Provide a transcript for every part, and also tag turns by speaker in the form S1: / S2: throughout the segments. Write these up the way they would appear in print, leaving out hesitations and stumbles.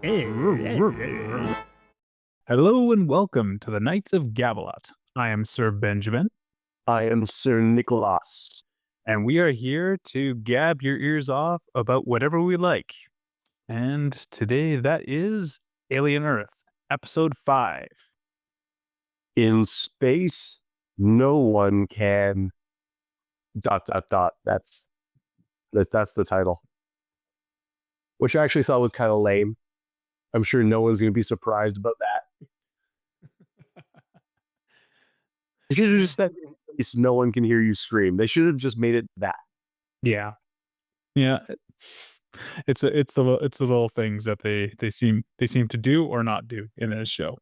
S1: Hello and welcome to the Knights of Gab-A-Lot. I am Sir Benjamin,
S2: I am Sir Nicholas.
S1: and we are here to gab your ears off about whatever we like. And today that is Alien Earth, Episode 5.
S2: In space, no one can... ... That's the title. Which I actually thought was kind of lame. I'm sure no one's going to be surprised about that. They should have just said, in space, no one can hear you scream. They should have just made it that.
S1: Yeah. It's the little things that they seem to do or not do in this show.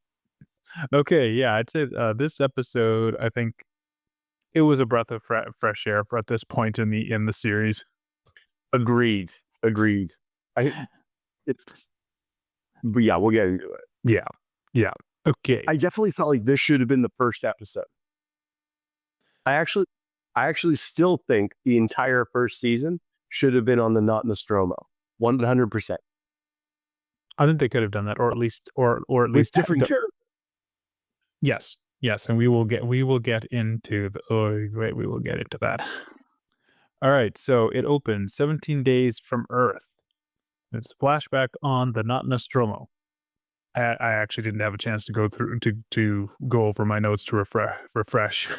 S1: Okay, yeah, I'd say this episode, I think it was a breath of fresh air for at this point in the series.
S2: Agreed. But yeah, we'll get into it.
S1: Yeah. Okay.
S2: I definitely felt like this should have been the first episode. I actually still think the entire first season should have been on the Not Nostromo. 100%.
S1: I think they could have done that, or at least
S2: With different characters.
S1: Yes, and we will get into we will get into that. All right, so it opens 17 days from Earth. It's a flashback on the Not Nostromo. I actually didn't have a chance to go through to go over my notes to refresh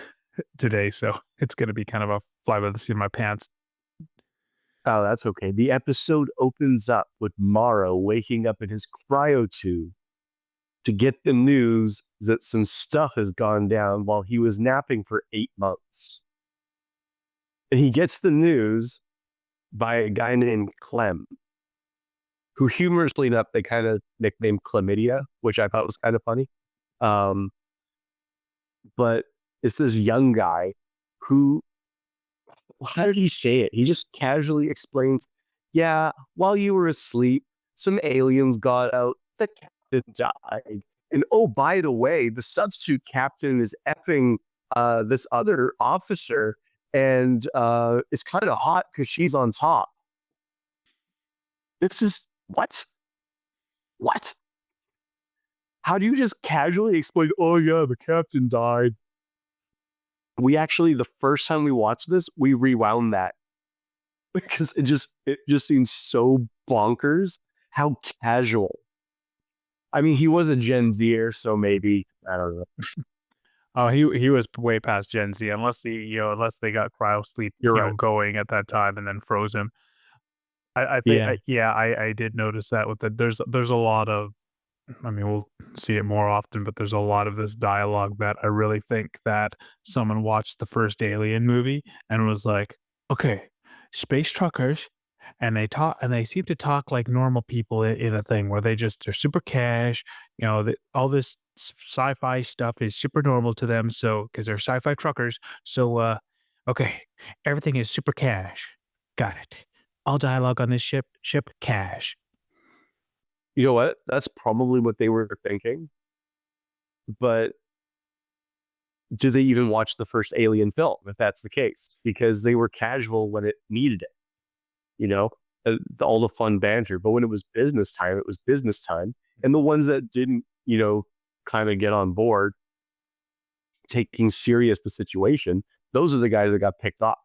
S1: today, so it's going to be kind of a fly by the seat of my pants.
S2: Oh, that's okay. The episode opens up with Maro waking up in his cryotube to get the news that some stuff has gone down while he was napping for 8 months. And he gets the news by a guy named Clem, who humorously enough, they kind of nicknamed Chlamydia, which I thought was kind of funny. But it's this young guy who, how did he say it? He just casually explains, yeah, while you were asleep, some aliens got out, the captain died. And oh, by the way, the substitute captain is effing this other officer, and it's kind of hot because she's on top. This is what? How do you just casually explain, oh yeah, the captain died? We actually, the first time we watched this, we rewound that because it just seems so bonkers how casual. I mean, he was a Gen Zer, so maybe, I don't know.
S1: Oh, he was way past Gen Z, unless they got cryo sleep going at that time and then froze him. I think I did notice that with there's a lot of, I mean, we'll see it more often, but there's a lot of this dialogue that I really think that someone watched the first Alien movie and was like, okay, space truckers, and they seem to talk like normal people in a thing where they're super cash, all this sci-fi stuff is super normal to them. So, cause they're sci-fi truckers. So, okay, everything is super cash. Got it. All dialogue on this ship cash.
S2: You know what? That's probably what they were thinking. But do they even watch the first Alien film, if that's the case? Because they were casual when it needed it, all the fun banter. But when it was business time, it was business time. And the ones that didn't, kind of get on board, taking serious the situation, those are the guys that got picked off.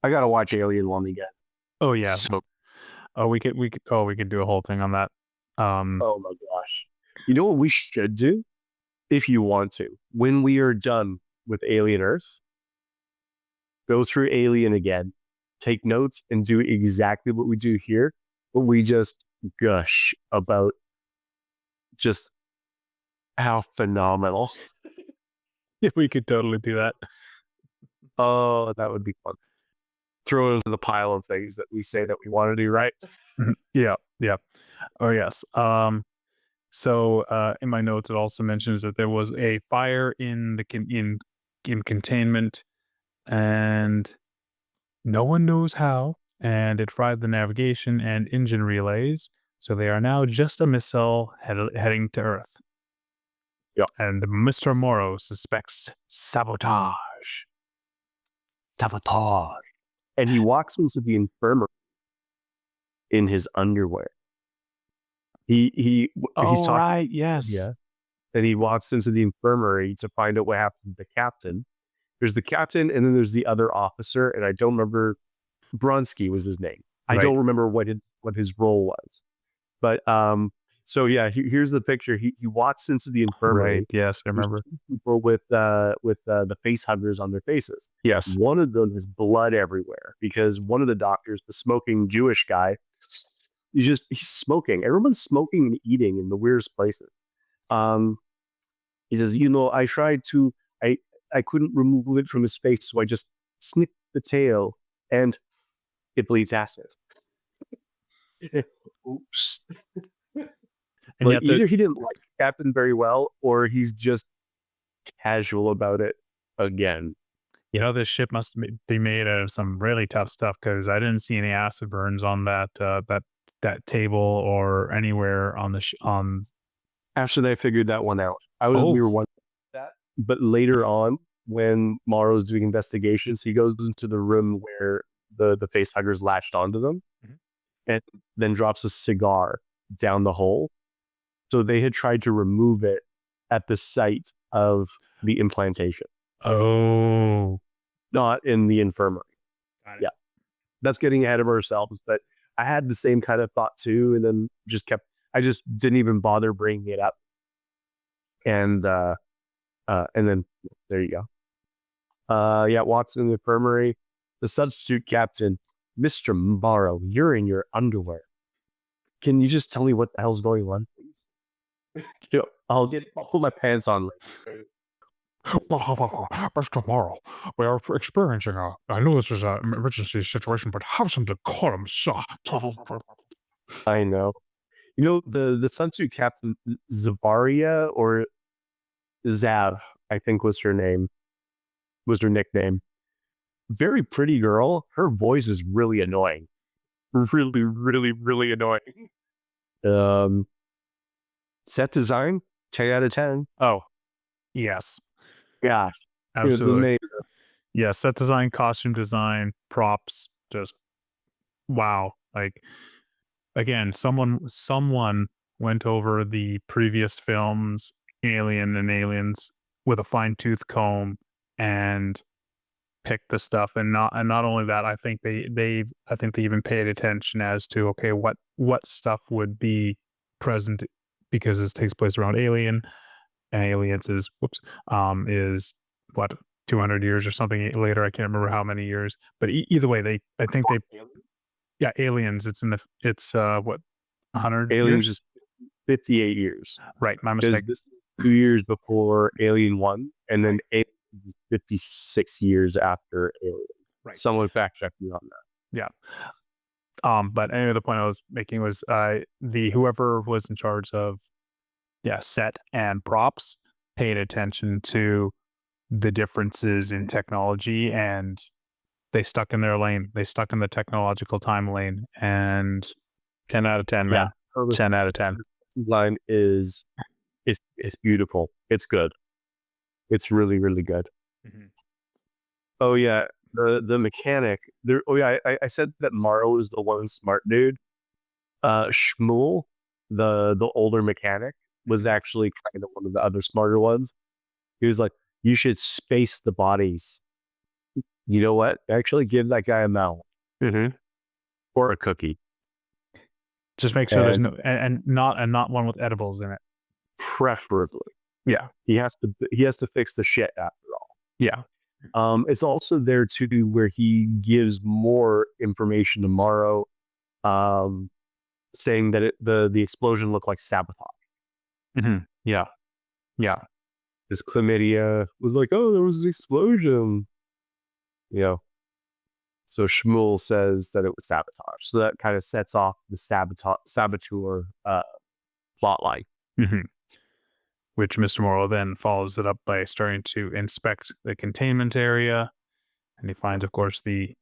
S2: I got to watch Alien 1 again.
S1: Oh, yeah. So, we could do a whole thing on that.
S2: Oh my gosh. You know what we should do? If you want to, when we are done with Alien Earth, go through Alien again, take notes, and do exactly what we do here, but we just gush about just how phenomenal.
S1: Yeah, we could totally do that.
S2: Oh, that would be fun. Throw it into the pile of things that we say that we want to do, right?
S1: Yeah. Oh, yes. So in my notes, it also mentions that there was a fire in Containment, and no one knows how, and it fried the navigation and engine relays. So they are now just a missile heading to Earth.
S2: Yeah.
S1: And Mr. Maro suspects sabotage.
S2: And he walks into the infirmary in his underwear. he's talking.
S1: Right, yes.
S2: Yeah. And he walks into the infirmary to find out what happened to the captain. There's the captain, and then there's the other officer, and I don't remember. Bronsky was his name. I don't remember what his role was. But so yeah, here's the picture. He walks into the infirmary.
S1: Right. Yes, I remember.
S2: People with the face huggers on their faces.
S1: Yes.
S2: One of them has blood everywhere because one of the doctors, the smoking Jewish guy, he's smoking. Everyone's smoking and eating in the weirdest places. He says, I tried to, I couldn't remove it from his face, so I just snipped the tail and it bleeds acid. Oops.
S1: And
S2: like either he didn't like the captain very well, or he's just casual about it again.
S1: This ship must be made out of some really tough stuff because I didn't see any acid burns on that table or anywhere on on.
S2: After they figured that one out, we were wondering that. But later on, when Maro's doing investigations, he goes into the room where the face huggers latched onto them, and then drops a cigar down the hole. So they had tried to remove it at the site of the implantation.
S1: Oh.
S2: Not in the infirmary. Yeah. That's getting ahead of ourselves, but I had the same kind of thought too, and then I just didn't even bother bringing it up. And then there you go. Yeah, walks in the infirmary. The substitute captain, Mr. Maro, you're in your underwear. Can you just tell me what the hell's going on, please? I'll put my pants on later.
S1: Mr. Maro, we are experiencing I know this is an emergency situation, but have some decorum, sir.
S2: I know. The substitute captain, Zavaria, or Zav, I think was her nickname. Very pretty girl. Her voice is really annoying. Really, really, really annoying. Set design, 10 out of 10.
S1: Oh, yes.
S2: Yeah.
S1: Absolutely.
S2: It's amazing.
S1: Yeah, set design, costume design, props, just wow. Like, again, someone went over the previous films, Alien and Aliens, with a fine-tooth comb and picked the stuff. And not only that, I think they even paid attention as to, okay, what stuff would be present, because this takes place around Alien, and Aliens is what, 200 years or something later. I can't remember how many years, but either way, yeah, Aliens. It's what, 100
S2: Aliens
S1: years?
S2: is 58 years.
S1: Right, my mistake.
S2: This is 2 years before Alien 1, and then Alien is 56 years after Alien.
S1: Right.
S2: Someone fact check me on that.
S1: Yeah. But anyway, the point I was making was whoever was in charge of set and props paid attention to the differences in technology, and they stuck in their lane. They stuck in the technological time lane, and 10 out of 10, man. 10 out of 10.
S2: Line is it's beautiful. It's good. It's really, really good. Mm-hmm. Oh yeah, the mechanic there. Oh yeah, I said that Maro is the one smart dude. Schmool, the older mechanic, was actually kind of one of the other smarter ones. He was like, you should space the bodies. You know what? Actually give that guy a melon. Mm-hmm. Or a cookie.
S1: Just make sure there's not one with edibles in it.
S2: Preferably.
S1: Yeah.
S2: He has to fix the shit after all.
S1: Yeah.
S2: It's also there too where he gives more information to Maro, saying that the explosion looked like sabotage.
S1: Mm-hmm. Yeah. Yeah.
S2: His chlamydia was like, oh, there was an explosion. So Schmool says that it was sabotage. So that kind of sets off the Saboteur plot line.
S1: Mm-hmm. Which Mr. Maro then follows it up by starting to inspect the containment area. And he finds, of course, the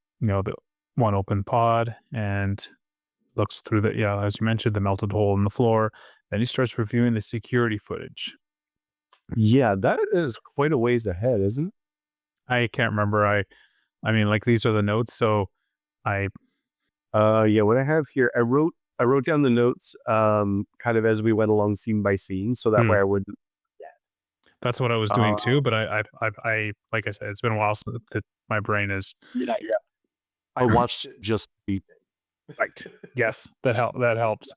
S1: one open pod, and looks through as you mentioned, the melted hole in the floor. Then he starts reviewing the security footage.
S2: Yeah, that is quite a ways ahead, isn't it?
S1: I can't remember. I mean, like, these are the notes, so
S2: what I have here, I wrote I wrote down the notes kind of as we went along scene by scene, so that way I wouldn't.
S1: That's what I was doing too, but I like I said, it's been a while since my brain is.
S2: Yeah. I watched it just sleeping.
S1: Right. Yes, that helps.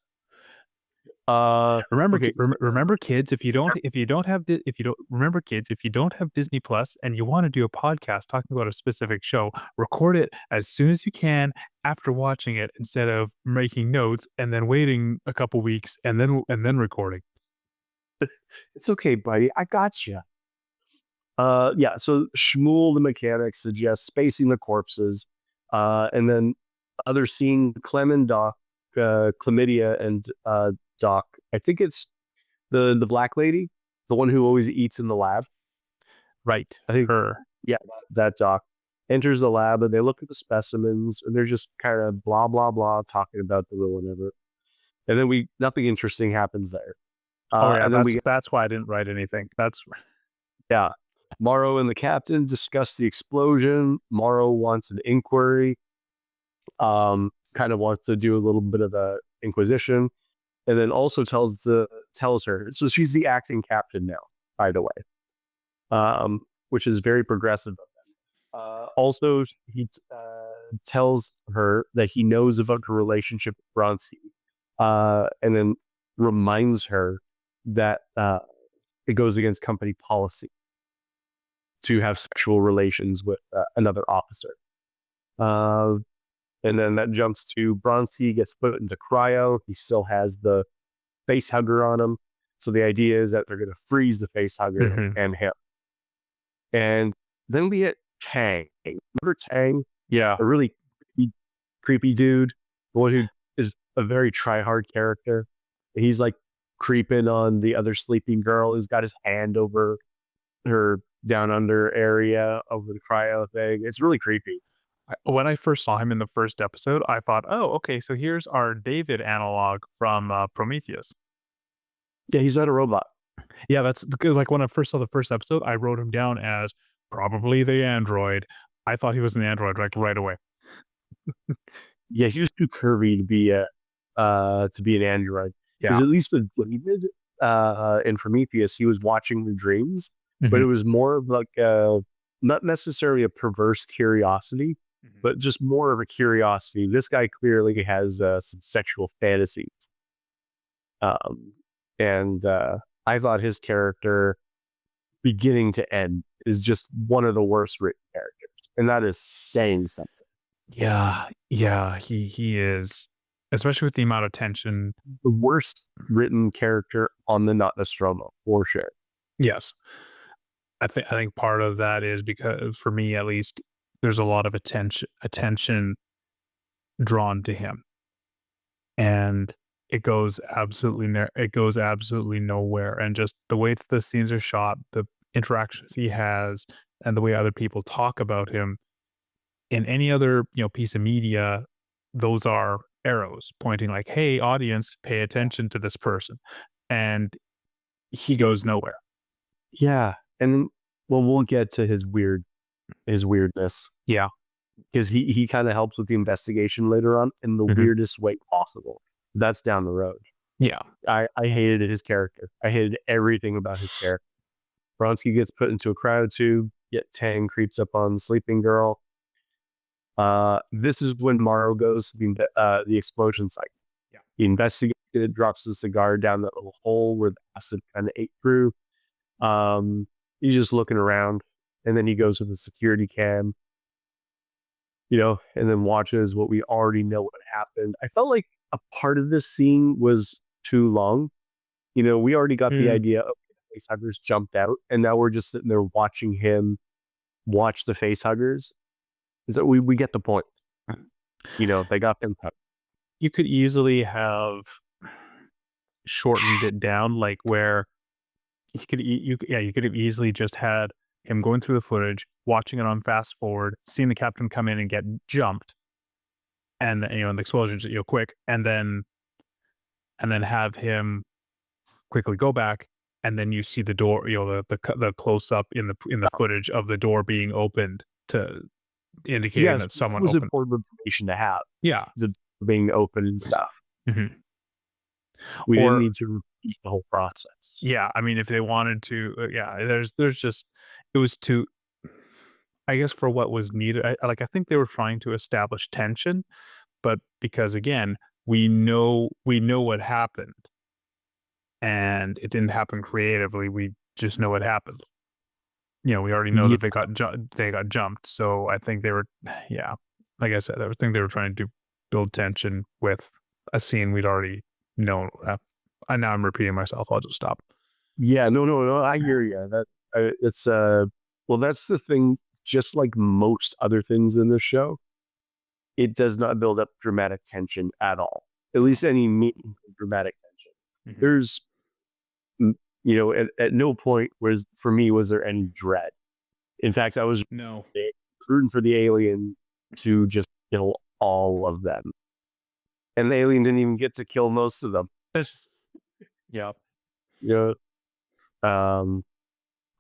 S2: Remember,
S1: okay, remember, kids, if you don't have Disney Plus and you want to do a podcast talking about a specific show, record it as soon as you can after watching it, instead of making notes and then waiting a couple weeks and then recording.
S2: It's okay, buddy. I got you. Yeah. So Schmool, the mechanic, suggests spacing the corpses, and then other scene, Clem and Doc, Chlamydia and Doc. I think it's the black lady, the one who always eats in the lab.
S1: Right.
S2: I think
S1: her.
S2: Yeah, that Doc enters the lab and they look at the specimens and they're just kind of blah blah blah talking about the will and ever. And then nothing interesting happens there.
S1: And then that's why I didn't write anything.
S2: Yeah. Maro and the captain discuss the explosion. Maro wants an inquiry. Kind of wants to do a little bit of a inquisition, and then also tells her. So she's the acting captain now, by the way, which is very progressive of them. Also, he tells her that he knows about her relationship with Bronski, and then reminds her that it goes against company policy to have sexual relations with another officer. And then that jumps to Bronski gets put into cryo. He still has the face hugger on him. So the idea is that they're going to freeze the face hugger and him. And then we get Tang. Remember Tang?
S1: Yeah.
S2: A really creepy dude. The one who is a very try-hard character. He's like creeping on the other sleeping girl who's got his hand over her down under area over the cryo thing. It's really creepy.
S1: When I first saw him in the first episode, I thought, oh, okay, so here's our David analog from Prometheus.
S2: Yeah, he's not a robot.
S1: Yeah, that's like when I first saw the first episode, I wrote him down as probably the android. I thought he was an android right away.
S2: Yeah, he was too curvy to be an android. Because at least with David in Prometheus, he was watching the dreams, but it was more of like not necessarily a perverse curiosity, but just more of a curiosity. This guy clearly has some sexual fantasies. And I thought his character, beginning to end, is just one of the worst written characters. And that is saying something.
S1: Yeah, he is. Especially with the amount of tension.
S2: The worst written character on the Nostromo, for sure.
S1: Yes. I think part of that is because, for me at least, there's a lot of attention drawn to him, and it goes absolutely nowhere. And just the way that the scenes are shot, the interactions he has, and the way other people talk about him in any other piece of media, those are arrows pointing like, "Hey, audience, pay attention to this person," and he goes nowhere.
S2: Yeah. And we'll get to his weirdness.
S1: Yeah.
S2: Because he kind of helps with the investigation later on in the weirdest way possible. That's down the road.
S1: Yeah.
S2: I hated his character. I hated everything about his character. Bronski gets put into a cryo tube, yet Tang creeps up on the sleeping girl. This is when Maro goes to the explosion site.
S1: Yeah.
S2: He investigates it, drops the cigar down that little hole where the acid kind of ate through. He's just looking around, and then he goes with the security cam, and then watches what we already know what happened. I felt like a part of this scene was too long. We already got the idea of the facehuggers jumped out, and now we're just sitting there watching him watch the facehuggers. So we get the point. They got them cut.
S1: You could easily have shortened it down, like where you could have easily just had him going through the footage, watching it on fast forward, seeing the captain come in and get jumped, and the explosions quick, and then have him quickly go back, and then you see the door, the close up in the footage of the door being opened to indicating that someone
S2: was
S1: opened.
S2: Important information to have.
S1: Yeah,
S2: the being open and stuff.
S1: Mm-hmm.
S2: We didn't need to repeat the whole process.
S1: Yeah, I mean, if they wanted to, there's just it was too. I guess for what was needed, I think they were trying to establish tension, but because again, we know what happened, and it didn't happen creatively. We just know what happened. We already know
S2: Yeah,
S1: that they got jumped. So I think they were, yeah, like I said, I think they were trying to build tension with a scene we'd already known. And now I'm repeating myself. I'll just stop.
S2: yeah, no, I hear you. It's well, that's the thing. Just like most other things in this show, it does not build up dramatic tension at all. At least any meaningful dramatic tension.
S1: Mm-hmm.
S2: There's, at no point was there any dread. In fact, I was rooting for the alien to just kill all of them, and the alien didn't even get to kill most of them.
S1: Yeah.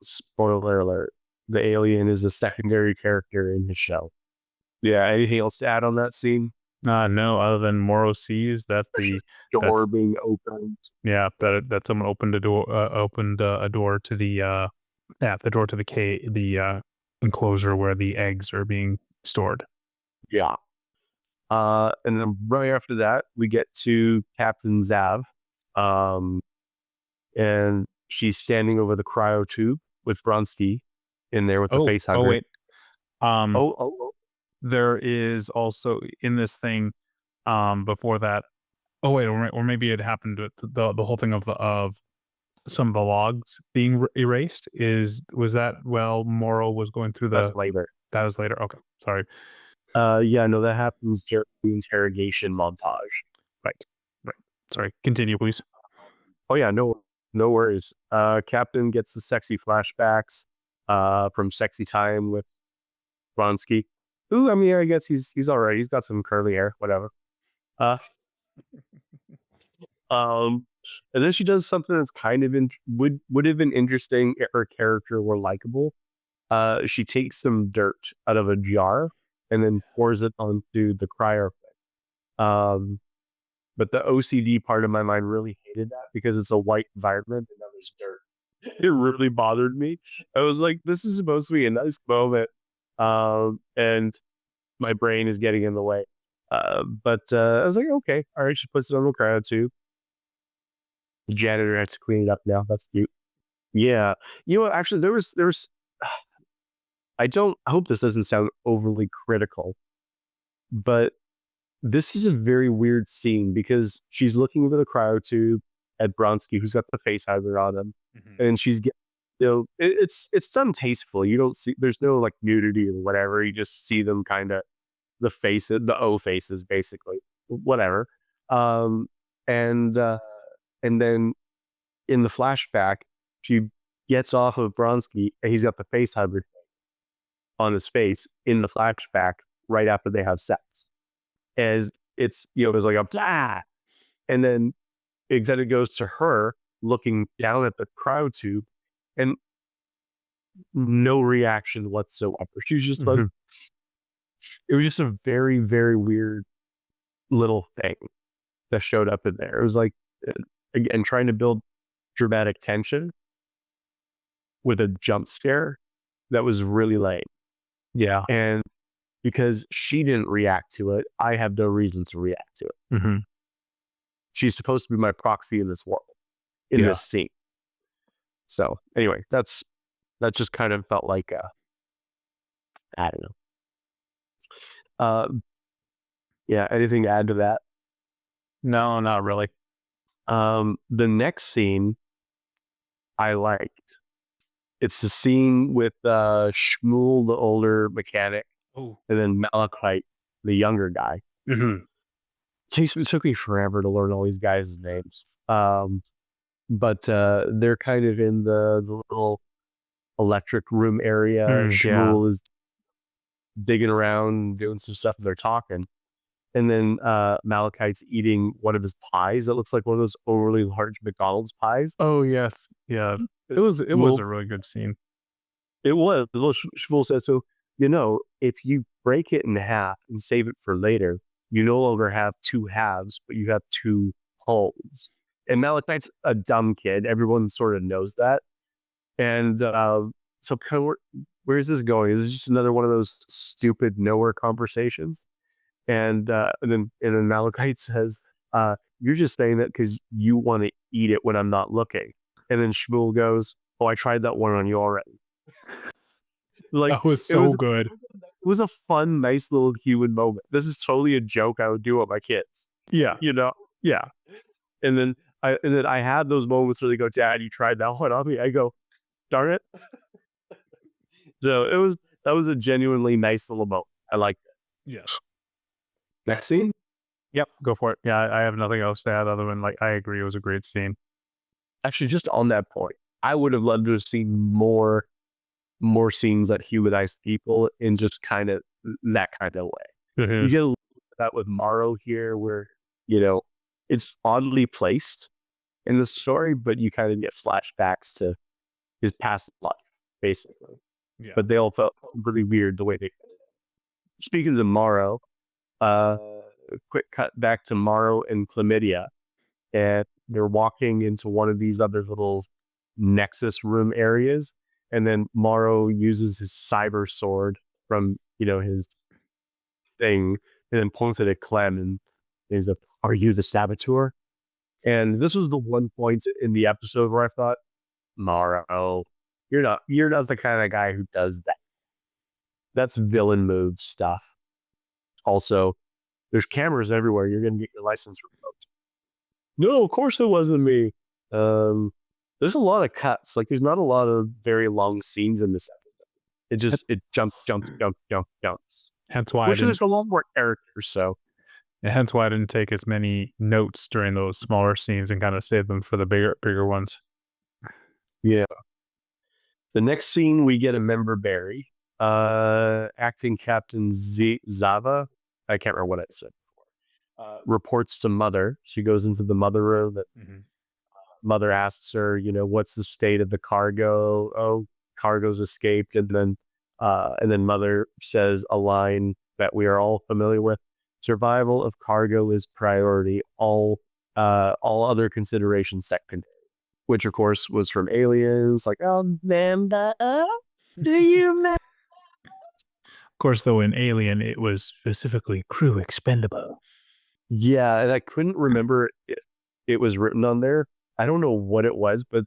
S2: Spoiler alert: the alien is a secondary character in the show. Yeah. Anything else to add on that scene?
S1: No, other than Moro sees that the
S2: door being opened.
S1: Yeah, that someone opened a door, a door to the the door to the enclosure where the eggs are being stored.
S2: Yeah. And then right after that, we get to Captain Zav, and she's standing over the cryo tube with Bronsky in there with the face hugger.
S1: Oh wait,
S2: oh.
S1: There is also in this thing, before that. Oh wait, or maybe it happened with the whole thing of some of the logs being erased. Was that while Moro was going through
S2: That's later.
S1: That was later. Okay, sorry.
S2: Yeah, no, that happens during the interrogation montage.
S1: Right. Sorry. Continue, please.
S2: Oh yeah, no worries. Captain gets the sexy flashbacks from Sexy Time with Bronsky. Who, I mean, I guess he's all right. He's got some curly hair, whatever. And then she does something that's kind of would have been interesting if her character were likable. She takes some dirt out of a jar and then pours it onto the cryo. But the OCD part of my mind really hated that because it's a white environment and now there's dirt. It really bothered me. I was like, this is supposed to be a nice moment. And my brain is getting in the way. But I was like, okay, all right, she puts it on the cryo tube. The janitor has to clean it up now. That's cute. Yeah. Actually, there was I hope this doesn't sound overly critical, but this is a very weird scene because she's looking over the cryo tube at Bronsky, who's got the face hugger on him, and she's it's done tastefully. You don't see, there's no like nudity or whatever. You just see them kind of the O faces, basically, whatever. And then in the flashback, she gets off of Bronsky, and he's got the face hugger on his face in the flashback right after they have sex. As it's, there's like a and then it goes to her looking down at the cryo tube and no reaction whatsoever. She's just like, it was just a very, very weird little thing that showed up in there. It was like, again, trying to build dramatic tension with a jump scare that was really lame.
S1: Yeah.
S2: And because she didn't react to it, I have no reason to react to it. She's supposed to be my proxy in this world, in this scene. So anyway, that just kind of felt like I don't know. Yeah, anything to add to that?
S1: No, not really.
S2: The next scene I liked. It's the scene with Schmool, the older mechanic, and then Malachite, the younger guy. It took me forever to learn all these guys' names. But they're kind of in the little electric room area. Schmool is digging around, doing some stuff. They're talking. And then Malachite's eating one of his pies that looks like one of those overly large McDonald's pies.
S1: Oh, yes. Yeah. It was a really good scene.
S2: It was. The little Schmool says, so, if you break it in half and save it for later, you no longer have two halves, but you have two wholes. And Malachite's a dumb kid. Everyone sort of knows that. And so where's this going? Is this just another one of those stupid nowhere conversations? And then Malachite says, you're just saying that because you want to eat it when I'm not looking. And then Schmool goes, oh, I tried that one on you already. Like,
S1: that was so good.
S2: It was a fun, nice little human moment. This is totally a joke I would do with my kids.
S1: Yeah.
S2: You know?
S1: Yeah.
S2: And then I had those moments where they go, Dad, you tried that one on me. I go, darn it. So that was a genuinely nice little moment. I liked it.
S1: Yes.
S2: Next scene?
S1: Yep, go for it. Yeah, I have nothing else to add other than like I agree it was a great scene.
S2: Actually, just on that point, I would have loved to have seen more scenes that humanize people in just kind of that kind of way.
S1: Mm-hmm.
S2: You get a little bit of that with Maro here, where it's oddly placed in the story, but you kind of get flashbacks to his past life, basically.
S1: Yeah.
S2: But they all felt really weird the way they. Speaking of Maro, quick cut back to Maro and Chlamydia, and they're walking into one of these other little Nexus room areas, and then Maro uses his cyber sword from his thing, and then points it at Clem, and he's like, "Are you the Saboteur?" And this was the one point in the episode where I thought, Maro, you're not the kind of guy who does that. That's villain move stuff. Also, there's cameras everywhere. You're going to get your license revoked. No, of course it wasn't me. There's a lot of cuts. Like, there's not a lot of very long scenes in this episode. It jumps.
S1: Hence why
S2: there's a lot more characters. So,
S1: and hence why I didn't take as many notes during those smaller scenes and kind of save them for the bigger ones.
S2: Yeah. The next scene, we get a member Barry, acting Captain Zava. I can't remember what I said before. Reports to Mother. She goes into the Mother room. Mother asks her, what's the state of the cargo? Oh, cargo's escaped. And then Mother says a line that we are all familiar with: survival of cargo is priority. All other considerations secondary. Which, of course, was from Aliens. Like, oh, damn, do you know?
S1: Of course, though, in Alien, it was specifically crew expendable.
S2: Yeah, and I couldn't remember it was written on there. I don't know what it was, but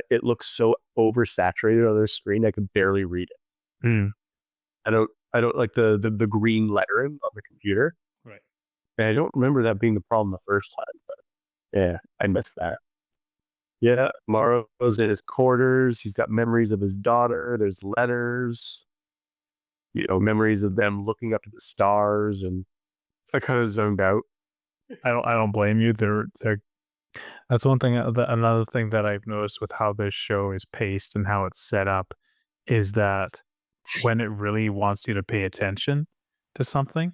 S2: it looks so oversaturated on their screen, I could barely read it.
S1: Mm.
S2: I don't like the green lettering on the computer.
S1: Right.
S2: And I don't remember that being the problem the first time, but yeah, I missed that. Yeah, Maro's in his quarters. He's got memories of his daughter. There's letters, memories of them looking up to the stars, and I kind of zoned out.
S1: I don't blame you. They're that's one thing. Another thing that I've noticed with how this show is paced and how it's set up is that when it really wants you to pay attention to something,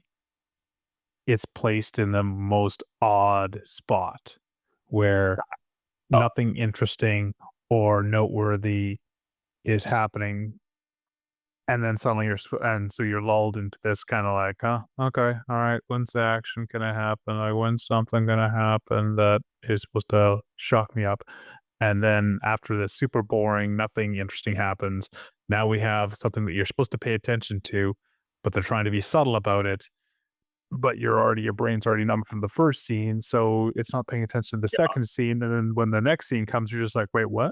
S1: it's placed in the most odd spot where nothing interesting or noteworthy is happening, and then suddenly you're lulled into this kind of like, huh, okay, all right, when's the action gonna happen? Like, when's something gonna happen that is supposed to shock me up? And then after this super boring, nothing interesting happens, now we have something that you're supposed to pay attention to, but they're trying to be subtle about it. But your brain's already numb from the first scene, so it's not paying attention to the second scene. And then when the next scene comes, you're just like, wait, what?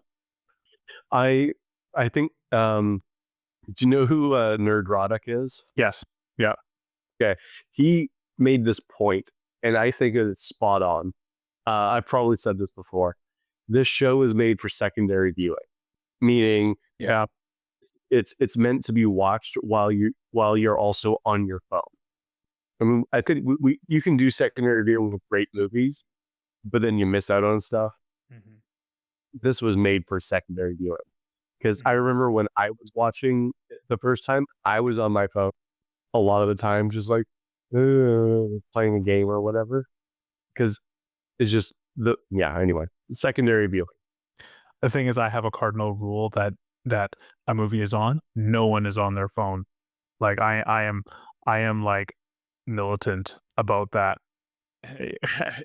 S2: I think, do you know who Nerdrotic is?
S1: Yes. Yeah.
S2: Okay. He made this point, and I think it's spot on. I probably said this before. This show is made for secondary viewing, meaning it's meant to be watched while you're also on your phone. I mean, I think you can do secondary viewing with great movies, but then you miss out on stuff. Mm-hmm. This was made for secondary viewing, because I remember when I was watching the first time, I was on my phone a lot of the time, just like playing a game or whatever, because it's just anyway, secondary viewing.
S1: The thing is, I have a cardinal rule that a movie is on, no one is on their phone. Like I am like militant about that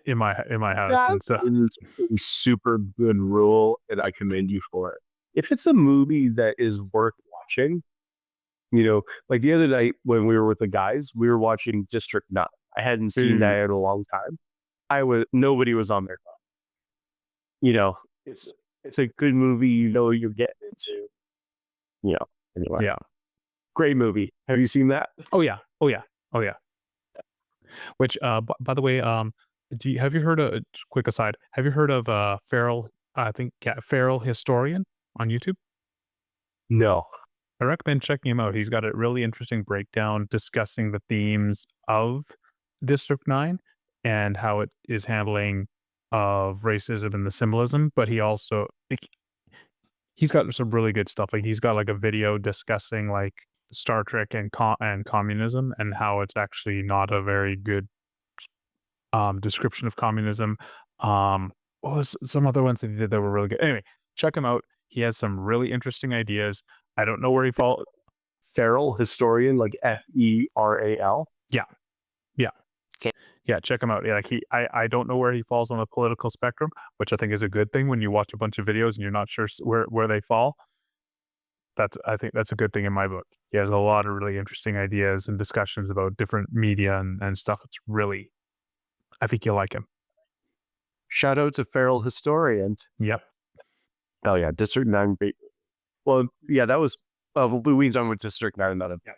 S1: in my house,
S2: That
S1: and so
S2: is a super good rule, and I commend you for it. If it's a movie that is worth watching, like the other night when we were with the guys, we were watching District 9. I hadn't seen that in a long time. Nobody was on their phone. It's a good movie. You're getting into. Anyway.
S1: yeah.
S2: Great movie. Have you seen that?
S1: Oh yeah. Which, by the way, have you heard of, quick aside, have you heard of Feral? I think Feral Historian on YouTube.
S2: No.
S1: I recommend checking him out. He's got a really interesting breakdown discussing the themes of District 9 and how it is handling of racism and the symbolism. But he also he's got some really good stuff. Like he's got like a video discussing like Star Trek and communism and how it's actually not a very good description of communism. What was some other ones that he did that were really good? Anyway, check him out. He has some really interesting ideas. I don't know where he falls.
S2: Feral Historian, like Feral.
S1: Yeah. Yeah, check him out. Yeah, I don't know where he falls on the political spectrum, which I think is a good thing when you watch a bunch of videos and you're not sure where they fall. I think that's a good thing in my book. He has a lot of really interesting ideas and discussions about different media and stuff. It's really, I think you'll like him.
S2: Shout out to Feral Historian.
S1: Yep.
S2: Oh yeah, District 9. Well, yeah, that was we done with District 9. Not a.
S1: Yeah.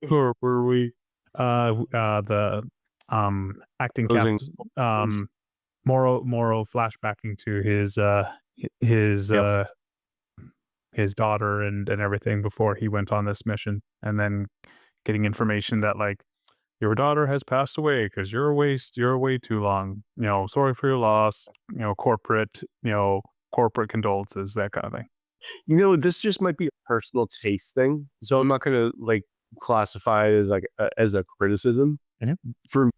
S1: Who were we? The acting captain, Maro flashbacking to his daughter and everything before he went on this mission, and then getting information that like your daughter has passed away because you're away too long. Sorry for your loss. Corporate condolences, that kind of thing.
S2: This just might be a personal taste thing, so I'm not gonna like classify it as like as a criticism.
S1: Mm-hmm.
S2: For me,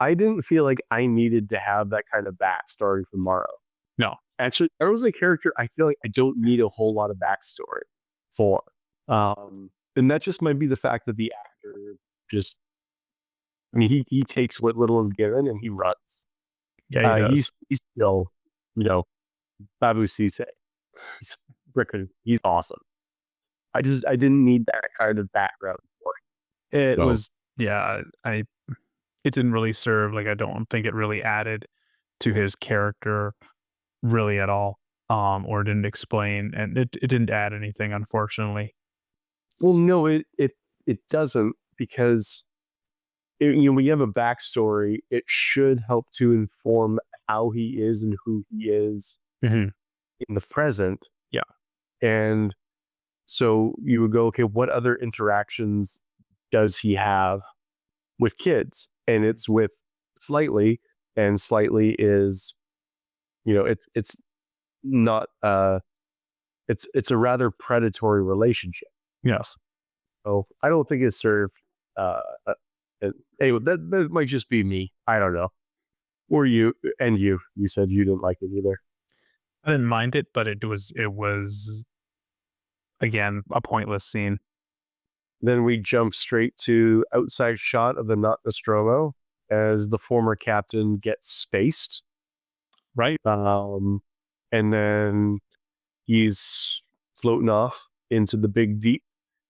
S2: I didn't feel like I needed to have that kind of backstory for Maro.
S1: No,
S2: actually, there was a character I feel like I don't need a whole lot of backstory for, and that just might be the fact that the actor just. I mean, he takes what little is given and he runs.
S1: Yeah,
S2: he's still, Babu Sise. He's awesome. I didn't need that kind of background for
S1: it. It was, yeah, it didn't really serve. Like, I don't think it really added to his character really at all, or didn't explain, and it didn't add anything, unfortunately.
S2: Well, no, it doesn't, because when you have a backstory, it should help to inform how he is and who he is in the present.
S1: Yeah.
S2: And so you would go, okay, what other interactions does he have with kids? And it's with Slightly, and Slightly is, it's not, it's a rather predatory relationship.
S1: Yes.
S2: So I don't think it served, anyway, that might just be me. I don't know. Or you said you didn't like it either.
S1: I didn't mind it, but it was again a pointless scene.
S2: Then we jump straight to outside shot of the Nostromo as the former captain gets spaced.
S1: Right.
S2: And then he's floating off into the big deep,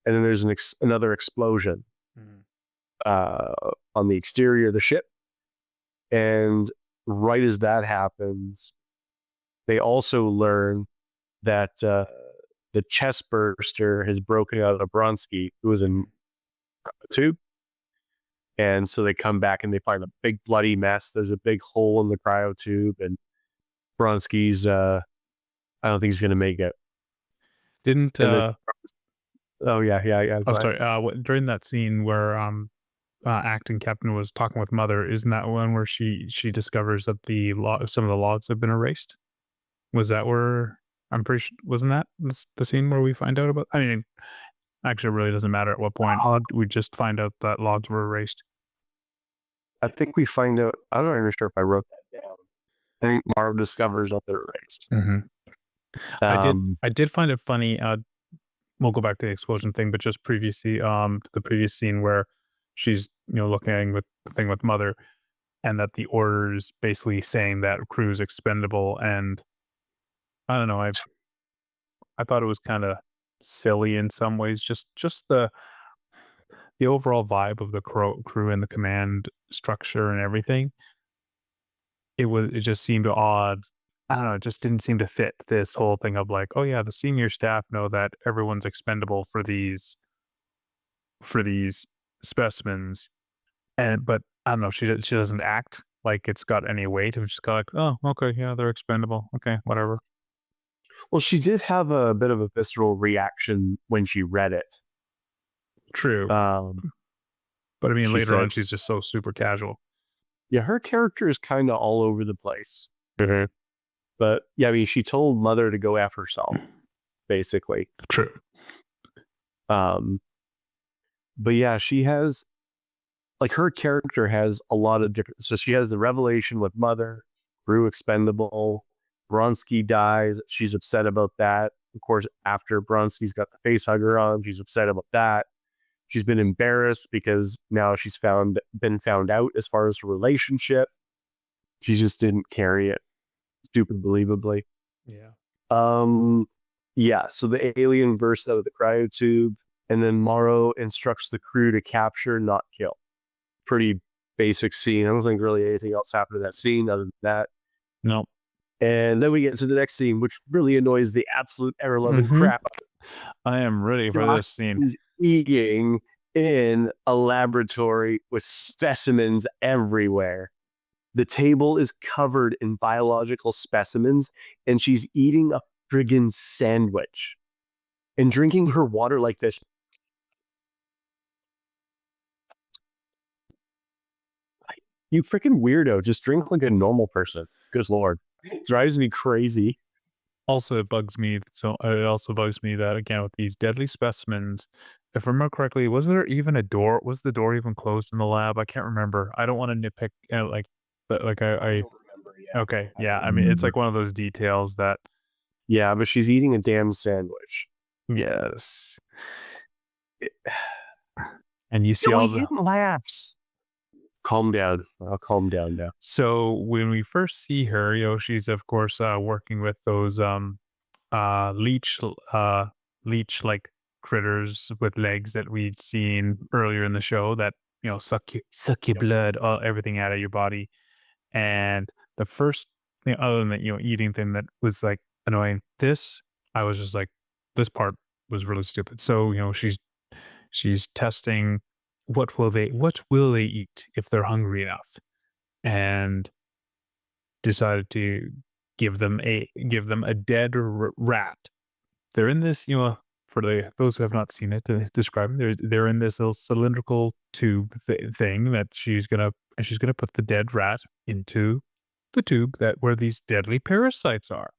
S2: and then there's another explosion on the exterior of the ship. And right as that happens, they also learn that the Chestburster has broken out of Bronsky, who was in the tube. And so they come back and they find a big bloody mess. There's a big hole in the cryo tube, and Bronsky's I don't think he's going to make it.
S1: Didn't
S2: oh yeah.
S1: Oh, sorry. During that scene where acting captain was talking with Mother, isn't that one where she discovers that some of the logs have been erased? Was that where, I'm pretty sure, wasn't that the scene where we find out about? I mean, actually, it really doesn't matter at what point. We just find out that logs were erased.
S2: I think we find out. I'm not even sure if I wrote that down. I think Maro discovers that they're erased.
S1: I did find it funny. We'll go back to the explosion thing, but just previously, the previous scene where she's looking with the thing with Mother, and that the order's basically saying that crew's expendable. And I don't know, I thought it was kind of silly in some ways. Just the overall vibe of the crew and the command structure and everything. It just seemed odd. I don't know. It just didn't seem to fit this whole thing of like, oh yeah, the senior staff know that everyone's expendable for these specimens, but I don't know. She doesn't act like it's got any weight. It's just kind of like, oh, okay, yeah, they're expendable. Okay, whatever.
S2: Well, she did have a bit of a visceral reaction when she read it.
S1: True. But I mean, later on, she's just so super casual.
S2: Yeah, her character is kind of all over the place.
S1: Mm-hmm.
S2: But yeah, I mean, she told Mother to go F herself, basically.
S1: True.
S2: But yeah, she has, like, her character has a lot of different. So she has the revelation with Mother, Brew expendable, Bronski dies. She's upset about that. Of course, after Bronski's got the face hugger on, she's upset about that. She's been embarrassed because now she's been found out as far as the relationship. She just didn't carry it, stupid believably.
S1: Yeah.
S2: Yeah, so the alien bursts out of the cryotube, and then Maro instructs the crew to capture, not kill. Pretty basic scene. I don't think really anything else happened in that scene other than that.
S1: No.
S2: And then we get to the next scene, which really annoys the absolute ever-loving crap out of it.
S1: I am ready for this scene.
S2: He's eating in a laboratory with specimens everywhere. The table is covered in biological specimens, and she's eating a friggin' sandwich and drinking her water like this. You freaking weirdo. Just drink like a normal person. Good Lord. It drives me crazy.
S1: Also, it bugs me. So it also bugs me that, again, with these deadly specimens, if I remember correctly, was there even a door? Was the door even closed in the lab? I can't remember. I don't want to nitpick, but like I remember, yeah. Okay, yeah. I mean, it's like one of those details that.
S2: Yeah, but she's eating a damn sandwich.
S1: Yes. And you see all the
S2: laughs. Calm down. I'll calm down now.
S1: So when we first see her, she's of course working with those leech like critters with legs that we'd seen earlier in the show that suck your blood, everything out of your body. And the first thing, other than that, eating thing that was like annoying, I was just like, this part was really stupid. So she's testing what will they eat if they're hungry enough, and decided to give them a dead rat. They're in this, for those who have not seen it, to describe it, they're in this little cylindrical tube thing that she's gonna put the dead rat into the tube where these deadly parasites are.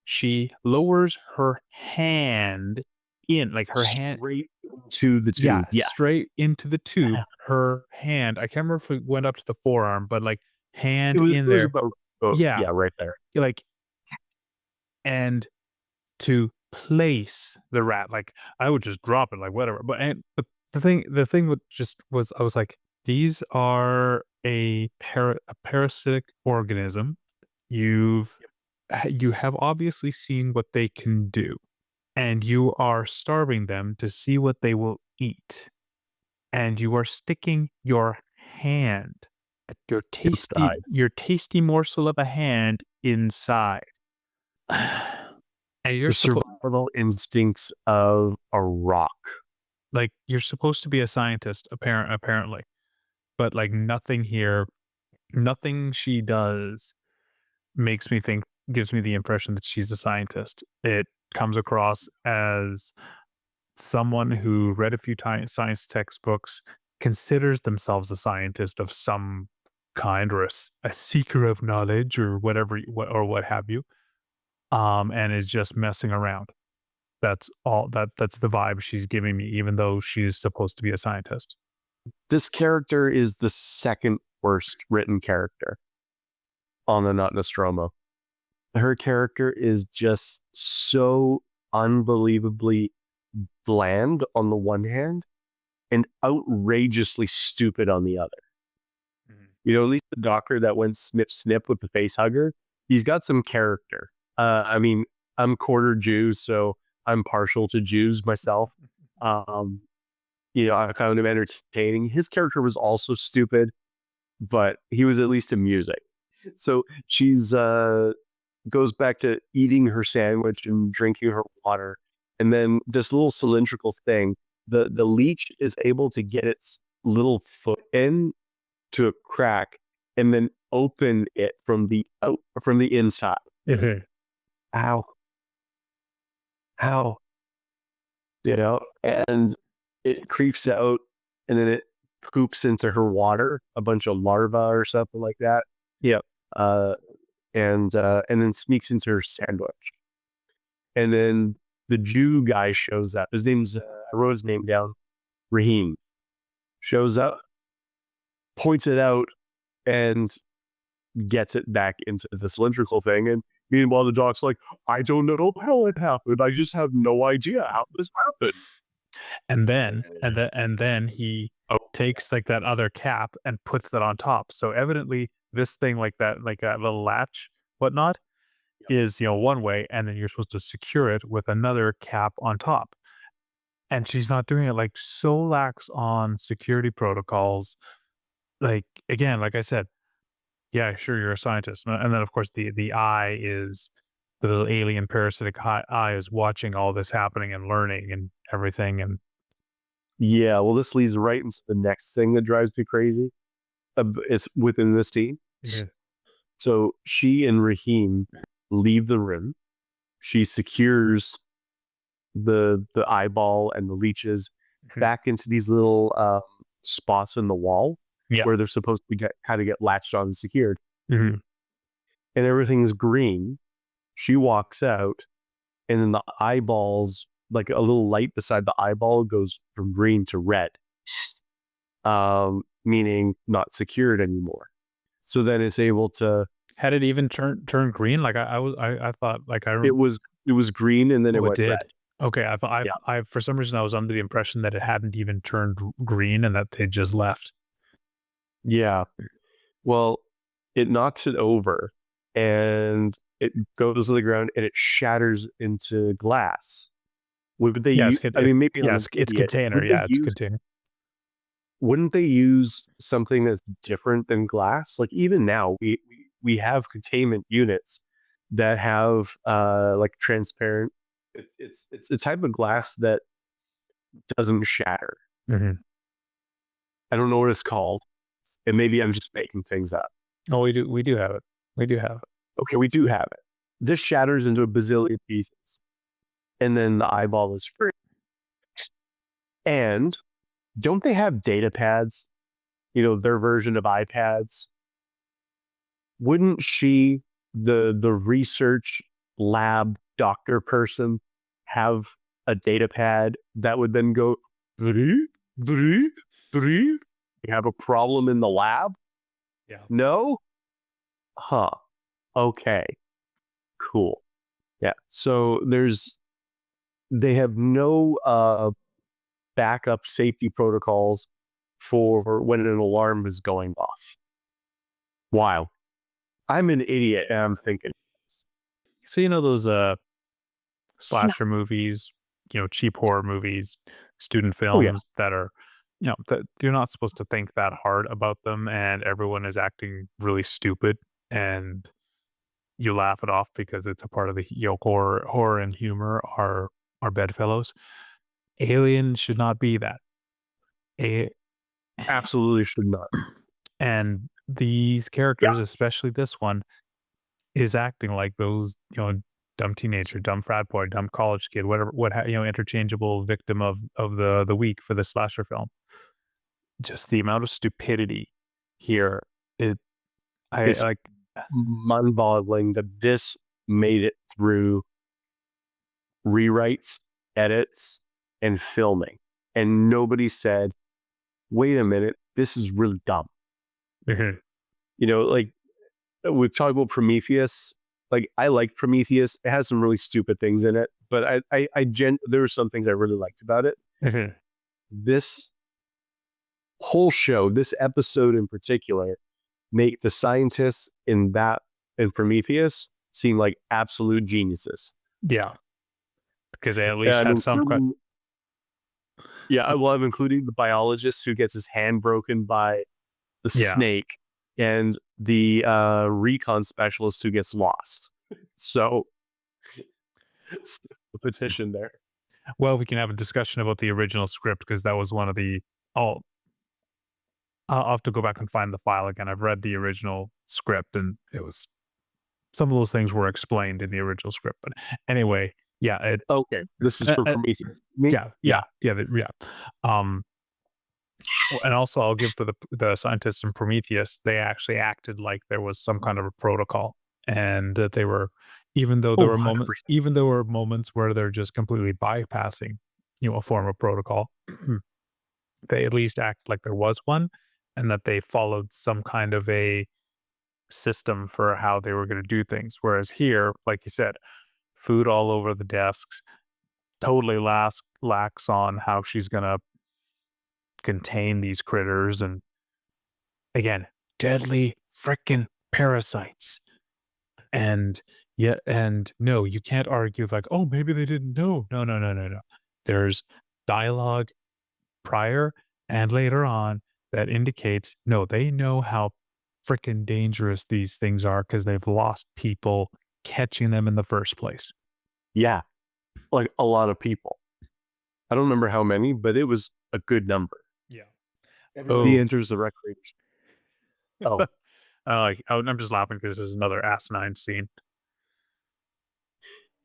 S1: She lowers her hand in, like her hand
S2: straight to the tube.
S1: Yeah, straight into the tube. Her hand, I can't remember if it went up to the forearm, but like hand in there.
S2: Yeah, right there.
S1: Like, and to place the rat, like I would just drop it, like whatever. But the thing was I was like, these are a parasitic organism. You have obviously seen what they can do, and you are starving them to see what they will eat. And you are sticking your hand, your tasty morsel of a hand inside. And you're
S2: the survival instincts of a rock.
S1: Like, you're supposed to be a scientist, apparently. But like nothing she does gives me the impression that she's a scientist. It comes across as someone who read a few science textbooks, considers themselves a scientist of some kind, or a seeker of knowledge, or whatever, what have you, and is just messing around. That's all. That's the vibe she's giving me, even though she's supposed to be a scientist.
S2: This character is the second worst written character on the Nostromo. Her character is just so unbelievably bland on the one hand, and outrageously stupid on the other. You know, at least the doctor that went snip snip with the face hugger, he's got some character. I mean, I'm quarter Jew, so I'm partial to Jews myself. You know, I found him entertaining. His character was also stupid, but he was at least amusing. So she's goes back to eating her sandwich and drinking her water, and then this little cylindrical thing, the leech is able to get its little foot in to a crack and then open it from the inside. Ow. You know, and it creeps out, and then it poops into her water, a bunch of larvae or something like that.
S1: Yep.
S2: And then sneaks into her sandwich. And then the Jew guy shows up. His name's, I wrote his name down, Raheem. Shows up, points it out, and gets it back into the cylindrical thing. And meanwhile, the doc's like, I don't know how it happened. I just have no idea how this happened.
S1: And then he takes like that other cap and puts that on top. So evidently this thing like that little latch, whatnot, is, you know, one way, and then you're supposed to secure it with another cap on top. And she's not doing it, like, so lax on security protocols. Like, again, like I said, yeah, sure, you're a scientist. And then, of course, the eye is the little alien parasitic eye is watching all this happening and learning and everything. And
S2: yeah, well, this leads right into the next thing that drives me crazy. It's within this scene.
S1: Yeah.
S2: So she and Raheem leave the room. She secures the eyeball and the leeches back into these little spots in the wall where they're supposed to kind of get latched on and secured. And everything's green. She walks out, and then the eyeballs, like a little light beside the eyeball, goes from green to red, meaning not secured anymore. So then it's able to.
S1: Had it even turn green? Like I thought, like
S2: it was green and then it went red.
S1: Okay, I for some reason I was under the impression that it hadn't even turned green and that they just left.
S2: Yeah, well, it knocks it over and it goes to the ground and it shatters into glass. Would they use? I mean, maybe
S1: yes, it's container. Yeah, it's container.
S2: Wouldn't they use something that's different than glass? Like even now, we have containment units that have like transparent. It's a type of glass that doesn't shatter. I don't know what it's called, and maybe I'm just making things up.
S1: Oh, we do have it. We do have it.
S2: Okay, we do have it. This shatters into a bazillion pieces, and then the eyeball is free. And don't they have data pads? You know, their version of iPads. Wouldn't she, the research lab doctor person, have a data pad that would then go, you have a problem in the lab?
S1: Yeah.
S2: No? Huh. Okay. Cool. Yeah. So they have no backup safety protocols for when an alarm is going off. Wow. I'm an idiot and I'm thinking.
S1: So, you know, those slasher movies, you know, cheap horror movies, student films that are, you know, that you're not supposed to think that hard about them, and everyone is acting really stupid, and you laugh it off because it's a part of the, you know, horror and humor are bedfellows. Alien should not be that.
S2: Absolutely should not.
S1: And these characters, especially this one, is acting like those, you know, dumb teenager, dumb frat boy, dumb college kid, whatever, you know, interchangeable victim of the week for the slasher film. Just the amount of stupidity here is,
S2: it's
S1: like
S2: mind-boggling that this made it through rewrites, edits, and filming, and nobody said, "Wait a minute, this is really dumb." You know, like we've talked about Prometheus. Like I like Prometheus. It has some really stupid things in it, but there were some things I really liked about it. This whole show, this episode in particular, make the scientists in Prometheus seem like absolute geniuses.
S1: Yeah, because they at least had some.
S2: Yeah, well, I'm including the biologist who gets his hand broken by the snake, and the recon specialist who gets lost. So, the petition there.
S1: Well, we can have a discussion about the original script because that was one of the. I'll have to go back and find the file again. I've read the original script, and it was some of those things were explained in the original script. But anyway, yeah.
S2: Okay, this is for Prometheus.
S1: Yeah. And also, I'll give for the scientists in Prometheus, they actually acted like there was some kind of a protocol, and that they were, even though there were 100%. Moments where they're just completely bypassing, a form of protocol, they at least act like there was one, and that they followed some kind of a system for how they were going to do things. Whereas here, like you said, food all over the desks, totally lacks on how she's going to contain these critters, and again, deadly frickin' parasites. And no, you can't argue like, oh, maybe they didn't know. No. There's dialogue prior and later on that indicates, no, they know how frickin' dangerous these things are because they've lost people catching them in the first place.
S2: Yeah, like a lot of people. I don't remember how many, but it was a good number.
S1: Yeah.
S2: Everybody enters the recreation.
S1: I'm just laughing because there's another asinine scene.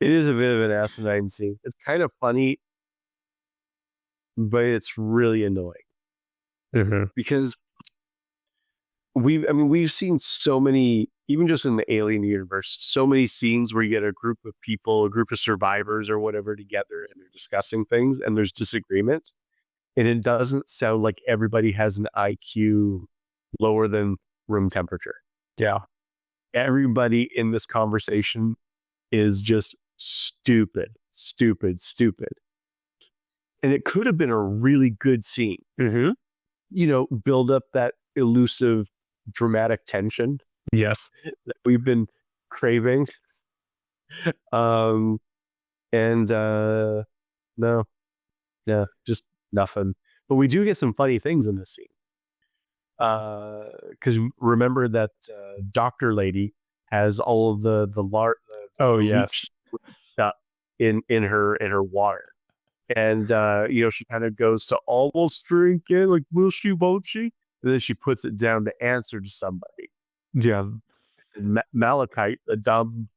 S2: It is a bit of an asinine scene. It's kind of funny, but it's really annoying. Because we've seen so many, even just in the Alien universe, so many scenes where you get a group of people, a group of survivors or whatever together, and they're discussing things and there's disagreement. And it doesn't sound like everybody has an IQ lower than room temperature.
S1: Yeah.
S2: Everybody in this conversation is just stupid. And it could have been a really good scene. Build up that elusive, dramatic tension.
S1: Yes.
S2: That we've been craving. No, just nothing. But we do get some funny things in this scene. Because remember that doctor lady has all of the
S1: yes,
S2: stuff in her water, and she kind of goes to almost drink it, like will she, won't she? And then she puts it down to answer to somebody.
S1: Yeah,
S2: and Malachite, the dumb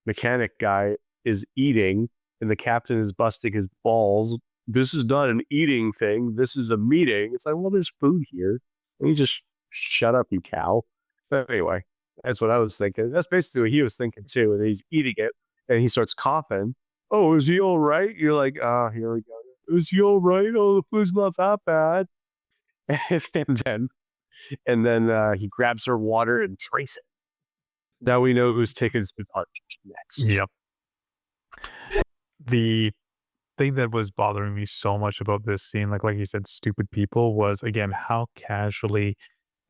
S2: mechanic guy, is eating, and the captain is busting his balls. This is not an eating thing. This is a meeting. It's like, well, there's food here. And you just shut up, you cow. But anyway, that's what I was thinking. That's basically what he was thinking too. And he's eating it, and he starts coughing. Oh, is he all right? You're like, here we go. Is he all right? Oh, the food's not that bad. and then he grabs her water and drinks it. Now we know who's taking his punch next.
S1: Yep. The thing that was bothering me so much about this scene, like you said, stupid people, was again how casually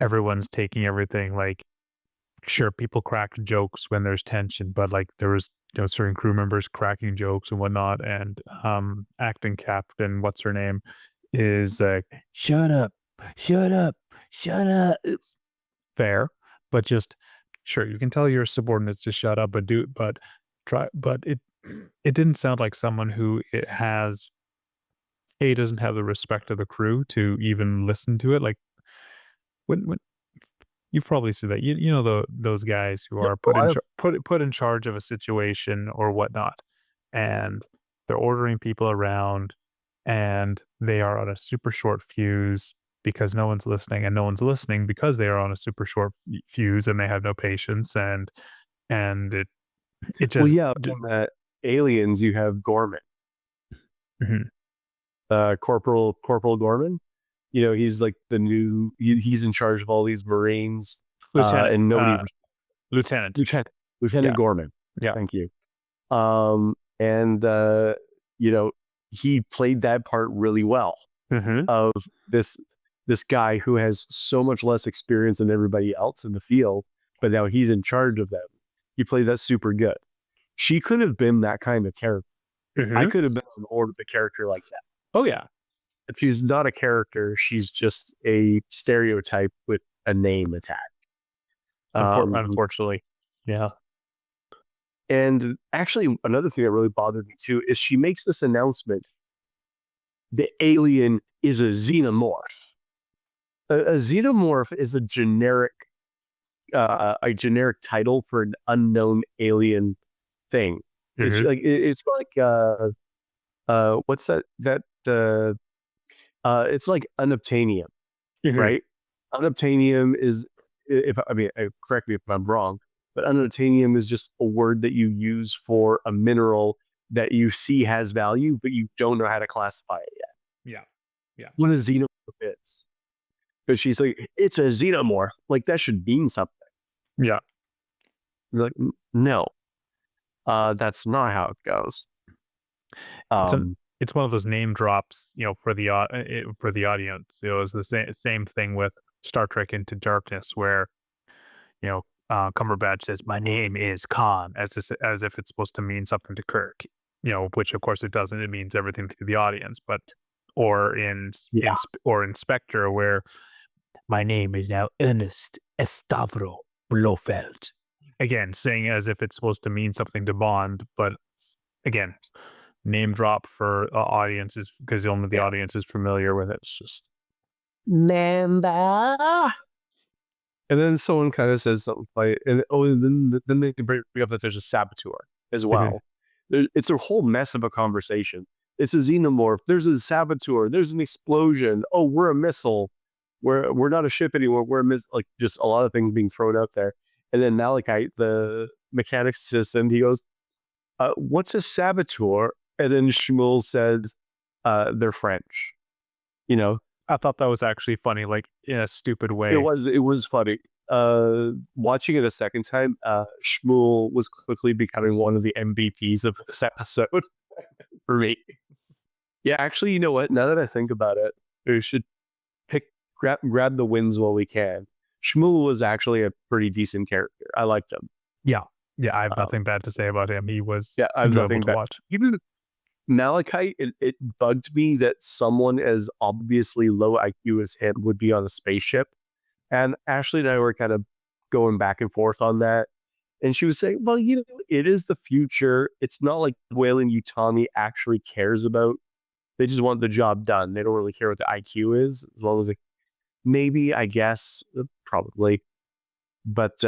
S1: everyone's taking everything. Like, sure, people crack jokes when there's tension, but like there was certain crew members cracking jokes and whatnot, and acting captain, what's her name, is like, shut up. Fair, but just sure, you can tell your subordinates to shut up, but it didn't sound like someone who doesn't have the respect of the crew to even listen to it. Like when you've probably seen that, those guys who are put in charge of a situation or whatnot, and they're ordering people around, and they are on a super short fuse because no one's listening, and no one's listening because they are on a super short fuse and they have no patience, and it just
S2: from Aliens, you have Gorman, Corporal Gorman. He's like the new. He's in charge of all these Marines,
S1: Lieutenant,
S2: and nobody. Lieutenant Gorman.
S1: Yeah,
S2: thank you. And he played that part really well. of this guy who has so much less experience than everybody else in the field, but now he's in charge of them. He plays that super good. She could have been that kind of character. I could have been on board with a character like that.
S1: Oh yeah.
S2: If she's not a character, she's just a stereotype with a name attached.
S1: Unfortunately. Yeah.
S2: And actually, another thing that really bothered me too is she makes this announcement: the alien is a xenomorph. A xenomorph is a generic title for an unknown alien thing. It's like what's that? It's like unobtainium, right? Unobtainium is, correct me if I'm wrong, but unobtainium is just a word that you use for a mineral that you see has value, but you don't know how to classify it yet.
S1: Yeah.
S2: What a xenomorph is. Because she's like, it's a xenomorph. Like, that should mean something.
S1: Yeah.
S2: You're like, no, that's not how it goes.
S1: It's one of those name drops, for the audience. It's the same thing with Star Trek Into Darkness, where Cumberbatch says, "My name is Khan," as if it's supposed to mean something to Kirk. Which of course it doesn't. It means everything to the audience. But or in Spectre, where my name is now Ernest Estavro Blofeld. Again, saying as if it's supposed to mean something to Bond, but again, name drop for audiences because only the audience is familiar with it. It's just
S2: Nanda. And then someone kind of says something like, and then they can bring up that there's a Saboteur as well. It's a whole mess of a conversation. It's a xenomorph. There's a Saboteur. There's an explosion. Oh, we're a missile. We're not a ship anymore. We're a missile. Like, just a lot of things being thrown out there. And then Malachite, the mechanics assistant, he goes, "What's a Saboteur?" And then Schmool says, "They're French."
S1: I thought that was actually funny, like in a stupid way.
S2: It was funny. Watching it a second time, Schmool was quickly becoming one of the MVPs of this episode for me. Yeah, actually, you know what? Now that I think about it, we should grab the wins while we can. Schmool was actually a pretty decent character. I liked him.
S1: Yeah, I have nothing bad to say about him. He was
S2: enjoyable
S1: to watch.
S2: Even Malachite, it bugged me that someone as obviously low IQ as him would be on a spaceship. And Ashley and I were kind of going back and forth on that. And she was saying, well, it is the future. It's not like Weyland Yutani actually cares about. They just want the job done. They don't really care what the IQ is, as long as maybe, I guess, probably. But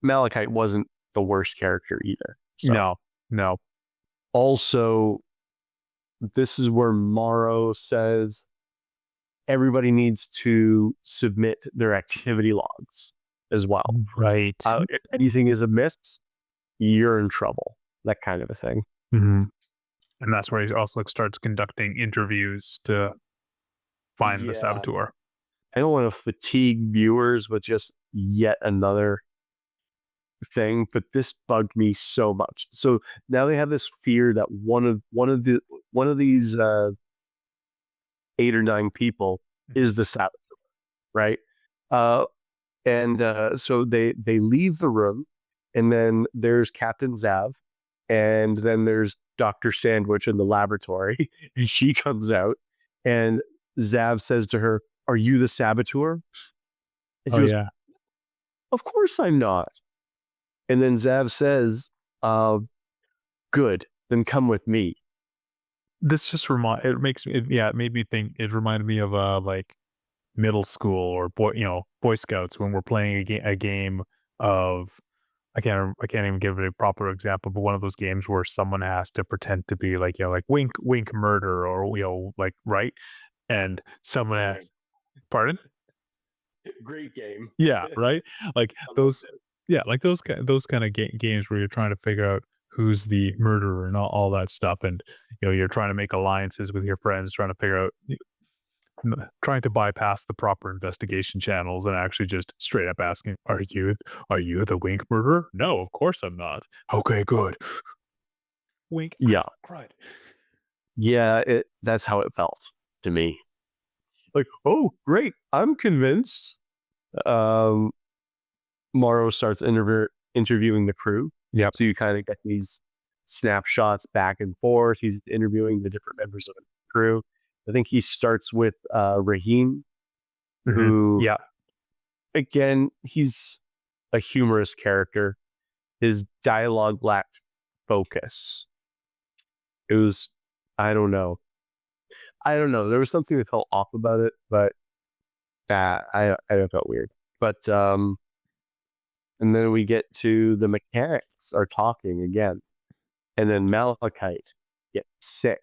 S2: Malachite wasn't the worst character either.
S1: So. No.
S2: Also, this is where Maro says everybody needs to submit their activity logs as well.
S1: Right.
S2: If anything is amiss, you're in trouble. That kind of a thing.
S1: And that's where he also starts conducting interviews to find the Saboteur.
S2: I don't want to fatigue viewers with just yet another thing, but this bugged me so much. So now they have this fear that one of these 8 or 9 people is the Saboteur, right? So they leave the room, and then there's Captain Zav, and then there's Dr. Sandwich in the laboratory, and she comes out, and Zav says to her, "Are you the Saboteur?" And she goes, "Of course I'm not." And then Zav says, "Good, then come with me."
S1: This just it made me think. It reminded me of like middle school or Boy Scouts when we're playing a game of I can't even give it a proper example, but one of those games where someone has to pretend to be like like wink murder or like right, and someone has pardon.
S2: Great game.
S1: Yeah, right. Like those. Yeah, like those kind of games where you're trying to figure out who's the murderer and all that stuff, and you're trying to make alliances with your friends, trying to figure out, trying to bypass the proper investigation channels and actually just straight up asking, "Are you the wink murderer?" "No, of course I'm not." "Okay, good." Wink.
S2: Yeah.
S1: Cried.
S2: Yeah, that's how it felt. to me. Like, oh, great, I'm convinced. Maro starts interviewing the crew.
S1: Yeah.
S2: So you kind of get these snapshots back and forth. He's interviewing the different members of the crew. I think he starts with Raheem, who, again, he's a humorous character. His dialogue lacked focus. It was, I don't know. There was something that felt off about it, but I felt weird. But and then we get to the mechanics are talking again, and then Malachite gets sick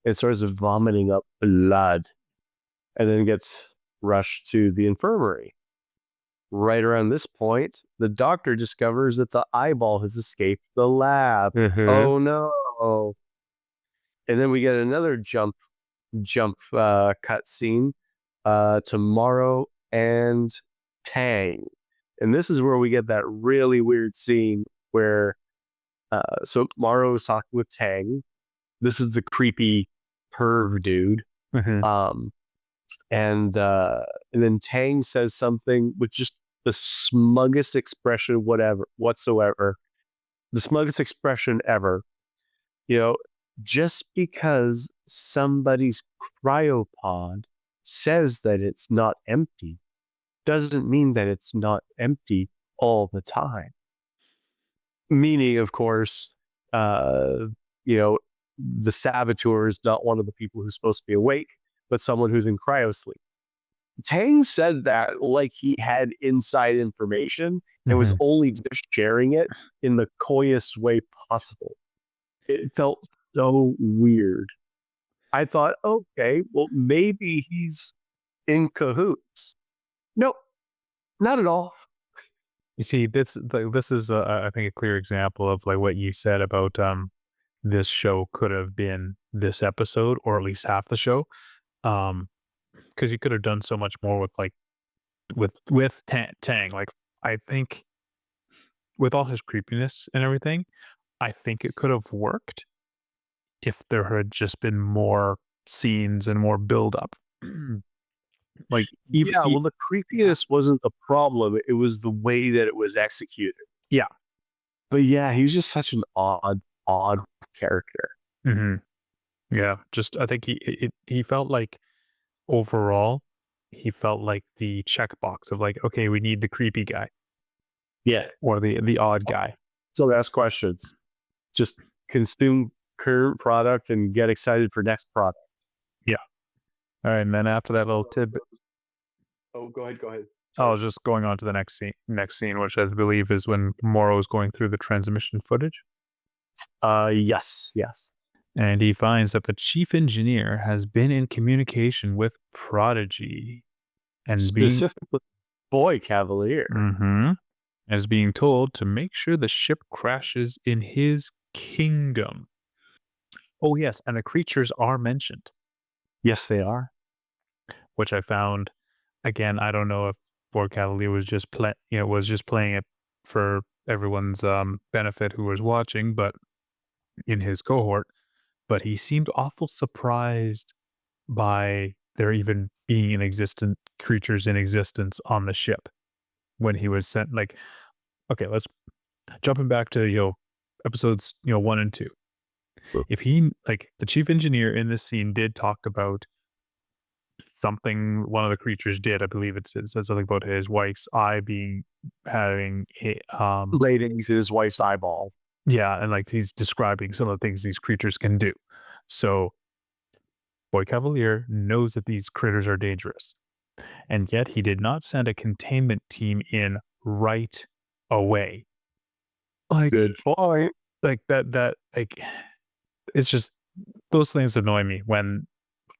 S2: and starts vomiting up blood, and then gets rushed to the infirmary. Right around this point, the doctor discovers that the eyeball has escaped the lab. Oh no! And then we get another jump cut scene to Maro and Tang. And this is where we get that really weird scene where so Maro is talking with Tang. This is the creepy perv dude. And then Tang says something with just the smuggest expression whatsoever. The smuggest expression ever. You know, just because somebody's cryopod says that it's not empty doesn't mean that it's not empty all the time. Meaning, of course, the Saboteur is not one of the people who's supposed to be awake, but someone who's in cryosleep. Tang said that like he had inside information and was only just sharing it in the coyest way possible. It felt so weird. I thought, okay, well, maybe he's in cahoots. Nope, not at all.
S1: You see, this is I think a clear example of like what you said about this show could have been this episode or at least half the show, because he could have done so much more with like with Tang. Like I think with all his creepiness and everything, I think it could have worked if there had just been more scenes and more build up. Like
S2: the creepiness wasn't the problem. It was the way that it was executed.
S1: Yeah.
S2: But yeah, he was just such an odd character.
S1: Yeah. Just, I think he felt like overall, he felt like the checkbox of like, okay, we need the creepy guy.
S2: Yeah.
S1: Or the odd guy.
S2: So ask questions. Just consume current product and get excited for next product.
S1: Yeah. All right, and then after that little tidbit.
S2: Oh, go ahead. Sorry.
S1: I was just going on to the next scene, which I believe is when Moro is going through the transmission footage.
S2: Yes.
S1: And he finds that the chief engineer has been in communication with Prodigy. And
S2: specifically Boy Cavalier.
S1: As being told to make sure the ship crashes in his kingdom. Oh, yes, and the creatures are mentioned.
S2: Yes, they are.
S1: Which I found, again, I don't know if Boy Cavalier was just playing it for everyone's benefit who was watching, but in his cohort. But he seemed awful surprised by there even being creatures in existence on the ship when he was sent. Like, okay, let's jumping back to episodes 1 and 2. If he, like, the chief engineer in this scene did talk about something one of the creatures did, I believe it says something about his wife's eye having
S2: laid into his wife's eyeball.
S1: Yeah, and like he's describing some of the things these creatures can do. So Boy Cavalier knows that these critters are dangerous. And yet he did not send a containment team in right away.
S2: Like, good point.
S1: Like that like it's just those things annoy me when.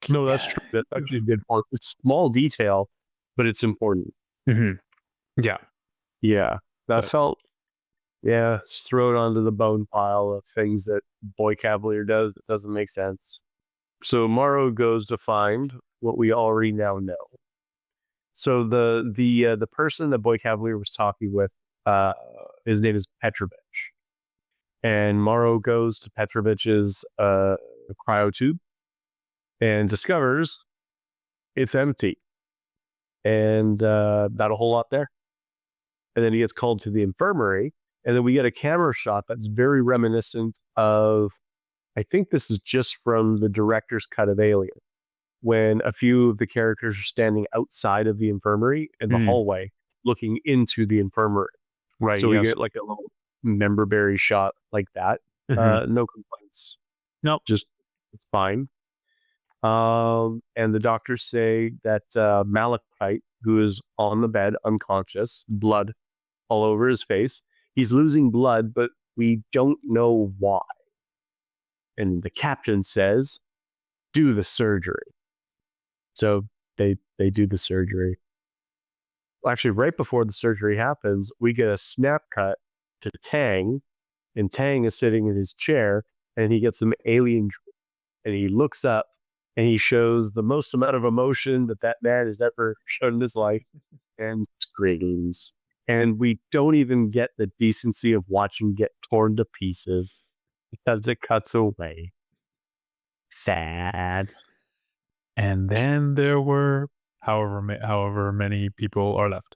S2: No, that's true. That's actually a good point. It's small detail, but it's important.
S1: Yeah.
S2: That felt. Yeah, throw it onto the bone pile of things that Boy Cavalier does that doesn't make sense. So Maro goes to find what we already now know. So the person that Boy Cavalier was talking with, his name is Petrovich. And Maro goes to Petrovich's cryotube and discovers it's empty. And not a whole lot there. And then he gets called to the infirmary. And then we get a camera shot that's very reminiscent of, I think this is just from the director's cut of Alien, when a few of the characters are standing outside of the infirmary in the hallway, looking into the infirmary.
S1: Right.
S2: So we get like a little member berry shot like that. No complaints.
S1: Nope.
S2: Just it's fine. And the doctors say that Malachite, who is on the bed, unconscious, blood all over his face, he's losing blood, but we don't know why. And the captain says, do the surgery. So they do the surgery. Actually, right before the surgery happens, we get a snap cut to Tang, and Tang is sitting in his chair, and he gets some alien, and he looks up, and he shows the most amount of emotion that man has ever shown in his life, and screams. And we don't even get the decency of watching get torn to pieces because it cuts away. Sad.
S1: And then there were however many people are left.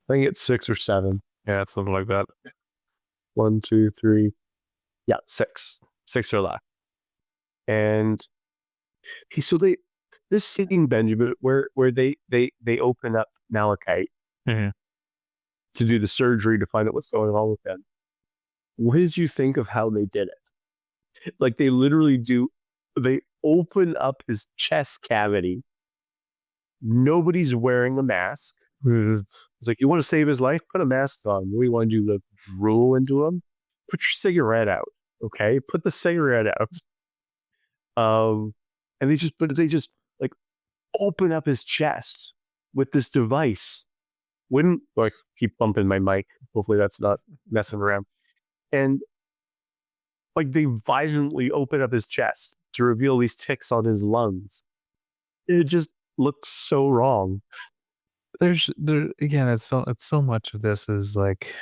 S2: I think it's 6 or 7.
S1: Yeah, it's something like that.
S2: 1, 2, 3. Yeah, 6. 6 are left. And so this scene, Benjamin, where they open up Malachite to do the surgery to find out what's going on with him. What did you think of how they did it? Like they literally they open up his chest cavity. Nobody's wearing a mask. It's like, you want to save his life? Put a mask on. What do you want to do? Like drool into him? Put your cigarette out. Okay, put the cigarette out. And they just like open up his chest with this device. Wouldn't like keep bumping my mic. Hopefully that's not messing around. And like they violently open up his chest to reveal these ticks on his lungs. It just looks so wrong.
S1: Again, it's so much of this is like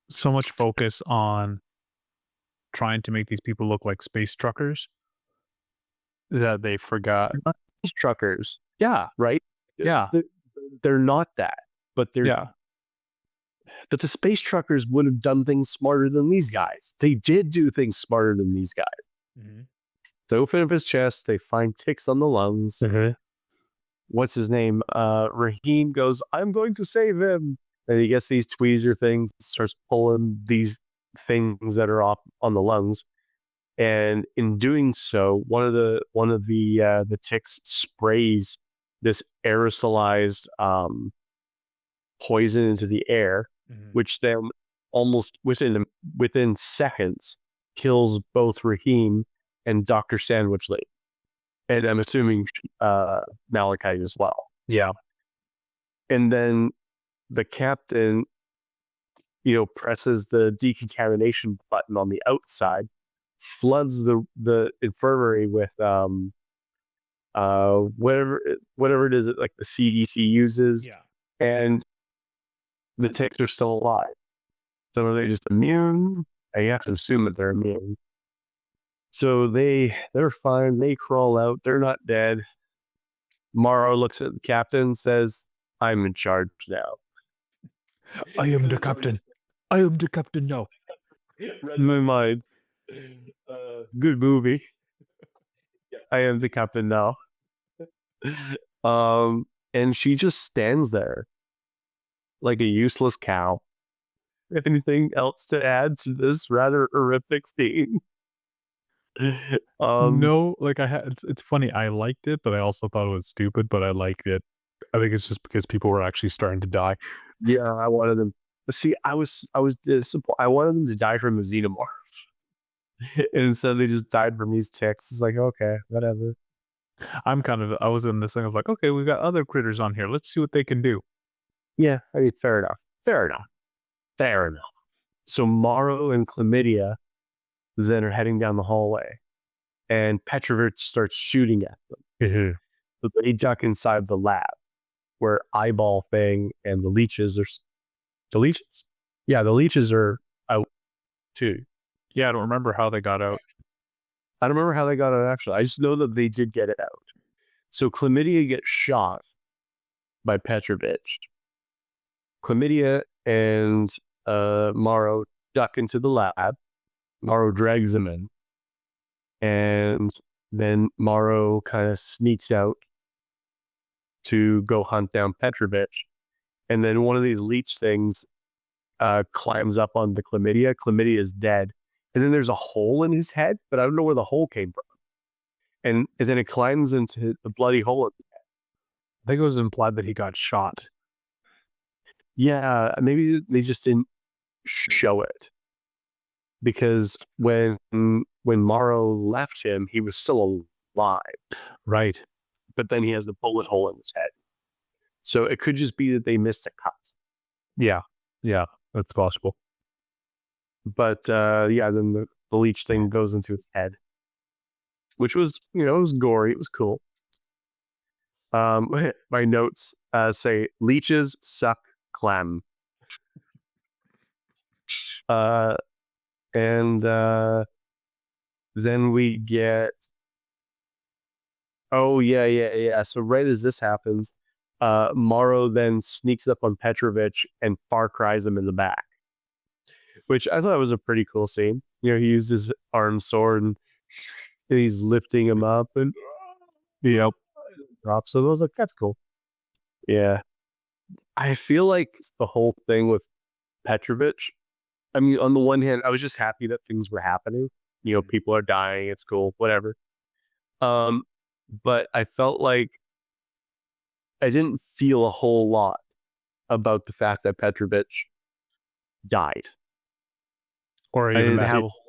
S1: so much focus on trying to make these people look like space truckers that they forgot.
S2: Space truckers.
S1: Yeah.
S2: Right?
S1: Yeah.
S2: They're not that, but they're.
S1: Yeah.
S2: But the space truckers would have done things smarter than these guys. They did do things smarter than these guys. They open up his chest. They find ticks on the lungs. What's his name? Raheem goes, I'm going to save him. And he gets these tweezer things, starts pulling these things that are off on the lungs. And in doing so, one of the ticks sprays this aerosolized poison into the air, which then almost within seconds kills both Raheem and Dr. Sandwich Lady. And I'm assuming Malachite as well.
S1: Yeah.
S2: And then the captain, presses the decontamination button on the outside, floods the infirmary with whatever it is that like the CDC uses.
S1: Yeah.
S2: And the ticks are still alive. So are they just immune? I have to assume that they're immune. So they're fine. They crawl out. They're not dead. Maro looks at the captain, says, I'm in charge now.
S1: I am the captain. I am the captain now.
S2: Read my mind. Good movie. I am the captain now. And she just stands there like a useless cow. Anything else to add to this rather horrific scene?
S1: No, like it's funny. I liked it, but I also thought it was stupid, but I liked it. I think it's just because people were actually starting to die.
S2: Yeah, I wanted them. See, I wanted them to die from the xenomorph. And instead they just died from these ticks. It's like, okay, whatever.
S1: I was in this thing of like, okay, we've got other critters on here. Let's see what they can do.
S2: Yeah, I mean, fair enough. So Maro and Chlamydia then are heading down the hallway, and Petrovich starts shooting at them. So they duck inside the lab where Eyeball Thing and the leeches are. The leeches? Yeah, the leeches are out too.
S1: Yeah, I don't remember how they got out.
S2: I don't remember how they got out, actually. I just know that they did get it out. So Chlamydia gets shot by Petrovich. Chlamydia and Maro duck into the lab. Maro drags him in. And then Maro kind of sneaks out to go hunt down Petrovich. And then one of these leech things climbs up on the Chlamydia. Chlamydia is dead. And then there's a hole in his head, but I don't know where the hole came from. And then it climbs into the bloody hole in his head.
S1: I think it was implied that he got shot.
S2: Yeah, maybe they just didn't show it. Because when Maro left him, he was still alive.
S1: Right.
S2: But then he has the bullet hole in his head. So it could just be that they missed a cut.
S1: Yeah. Yeah, that's possible.
S2: But then the leech thing goes into his head. Which was, it was gory. It was cool. My notes say, leeches suck clam. And then we get... Oh, yeah. So right as this happens, Maro then sneaks up on Petrovich and far cries him in the back. Which I thought was a pretty cool scene. He used his arm sword and he's lifting him up and drops. So I was like, that's cool. Yeah. I feel like the whole thing with Petrovich, I mean, on the one hand, I was just happy that things were happening. People are dying. It's cool, whatever. But I felt like I didn't feel a whole lot about the fact that Petrovich died.
S1: Or
S2: I
S1: even
S2: didn't have a whole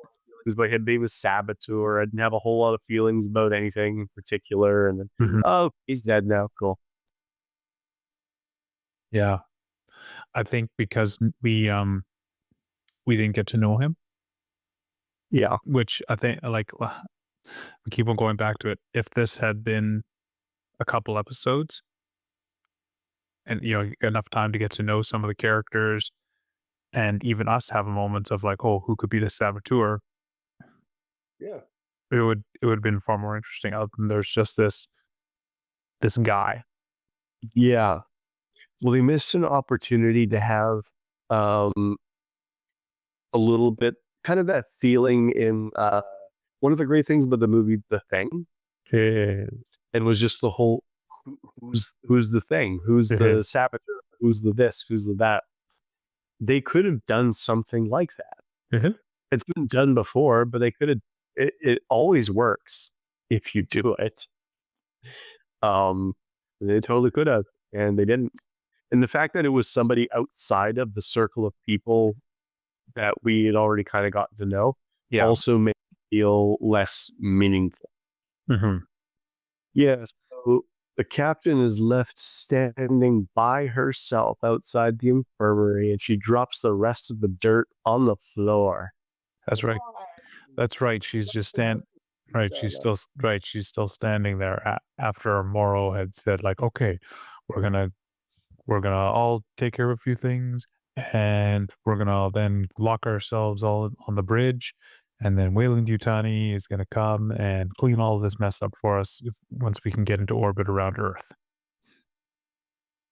S2: feelings about him being a saboteur. I didn't have a whole lot of feelings about anything in particular. And then, oh, he's dead now. Cool.
S1: Yeah. I think because we didn't get to know him.
S2: Yeah.
S1: Which I think, like, we keep on going back to it. If this had been a couple episodes and, enough time to get to know some of the characters and even us have moments of like, oh, who could be the saboteur?
S2: Yeah.
S1: It would have been far more interesting other than there's just this guy.
S2: Yeah. Well, they missed an opportunity to have a little bit kind of that feeling in one of the great things about the movie The Thing. And was just the whole who's the thing? Who's the saboteur? Who's the this? Who's the that? They could have done something like that. It's been done before, but they could have it always works if you do it. They totally could have, and they didn't. And the fact that it was somebody outside of the circle of people that we had already kind of gotten to know also made it feel less meaningful. Yeah, so the captain is left standing by herself outside the infirmary, and she drops the rest of the dirt on the floor.
S1: That's right. That's right. She's just She's still standing there after Moro had said, like, okay, we're gonna all take care of a few things, and we're gonna then lock ourselves all on the bridge, and then Weyland-Yutani is gonna come and clean all of this mess up for us once we can get into orbit around Earth.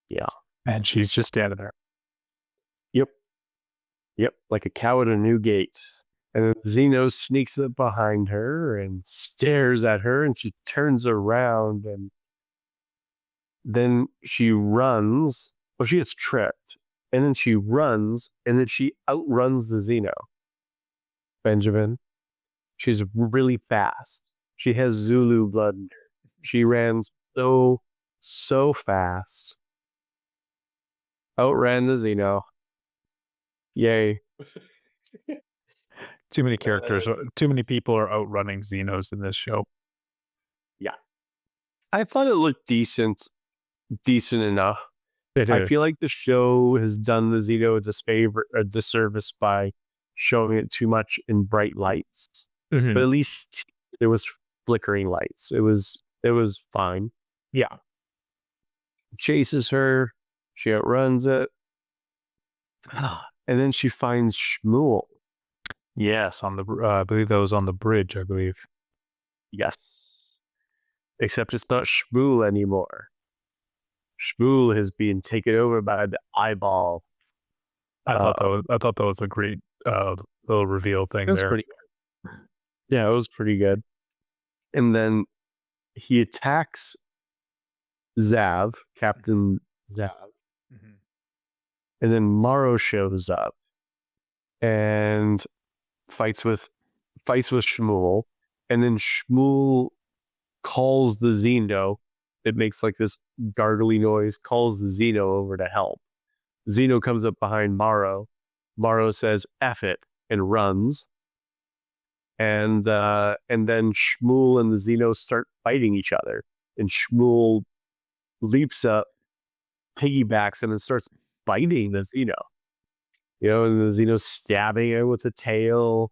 S2: Yeah.
S1: And she's just standing there.
S2: Yep, like a cow at a new gate. And Xeno sneaks up behind her and stares at her, and she turns around, and then she runs. Well, she gets tripped, and then she runs, and then she outruns the Xeno. Benjamin. She's really fast. She has Zulu blood in her. She ran so fast. Outran the Xeno. Yay.
S1: Too many characters, too many people are outrunning Xenos in this show.
S2: Yeah. I thought it looked decent enough. I feel like the show has done the Xeno a disservice by showing it too much in bright lights. But at least there was flickering lights. It was fine.
S1: Yeah.
S2: Chases her. She outruns it. And then she finds Schmool.
S1: Yes, on the I believe that was on the bridge, I believe.
S2: Yes. Except it's not Schmool anymore. Schmool has been taken over by the eyeball.
S1: I thought that was a great little reveal thing
S2: That's
S1: there.
S2: pretty good. Yeah, it was pretty good. And then he attacks Zav, Captain Zav. Mm-hmm. And then Maro shows up and fights with Schmool. And then Schmool calls the Xeno. It makes like this gargly noise, calls the Xeno over to help. Xeno comes up behind Maro. Maro says, F it, and runs. And then Schmool and the Xeno start fighting each other. And Schmool leaps up, piggybacks him, and starts biting the Xeno. You know, and the Xeno's stabbing him with the tail.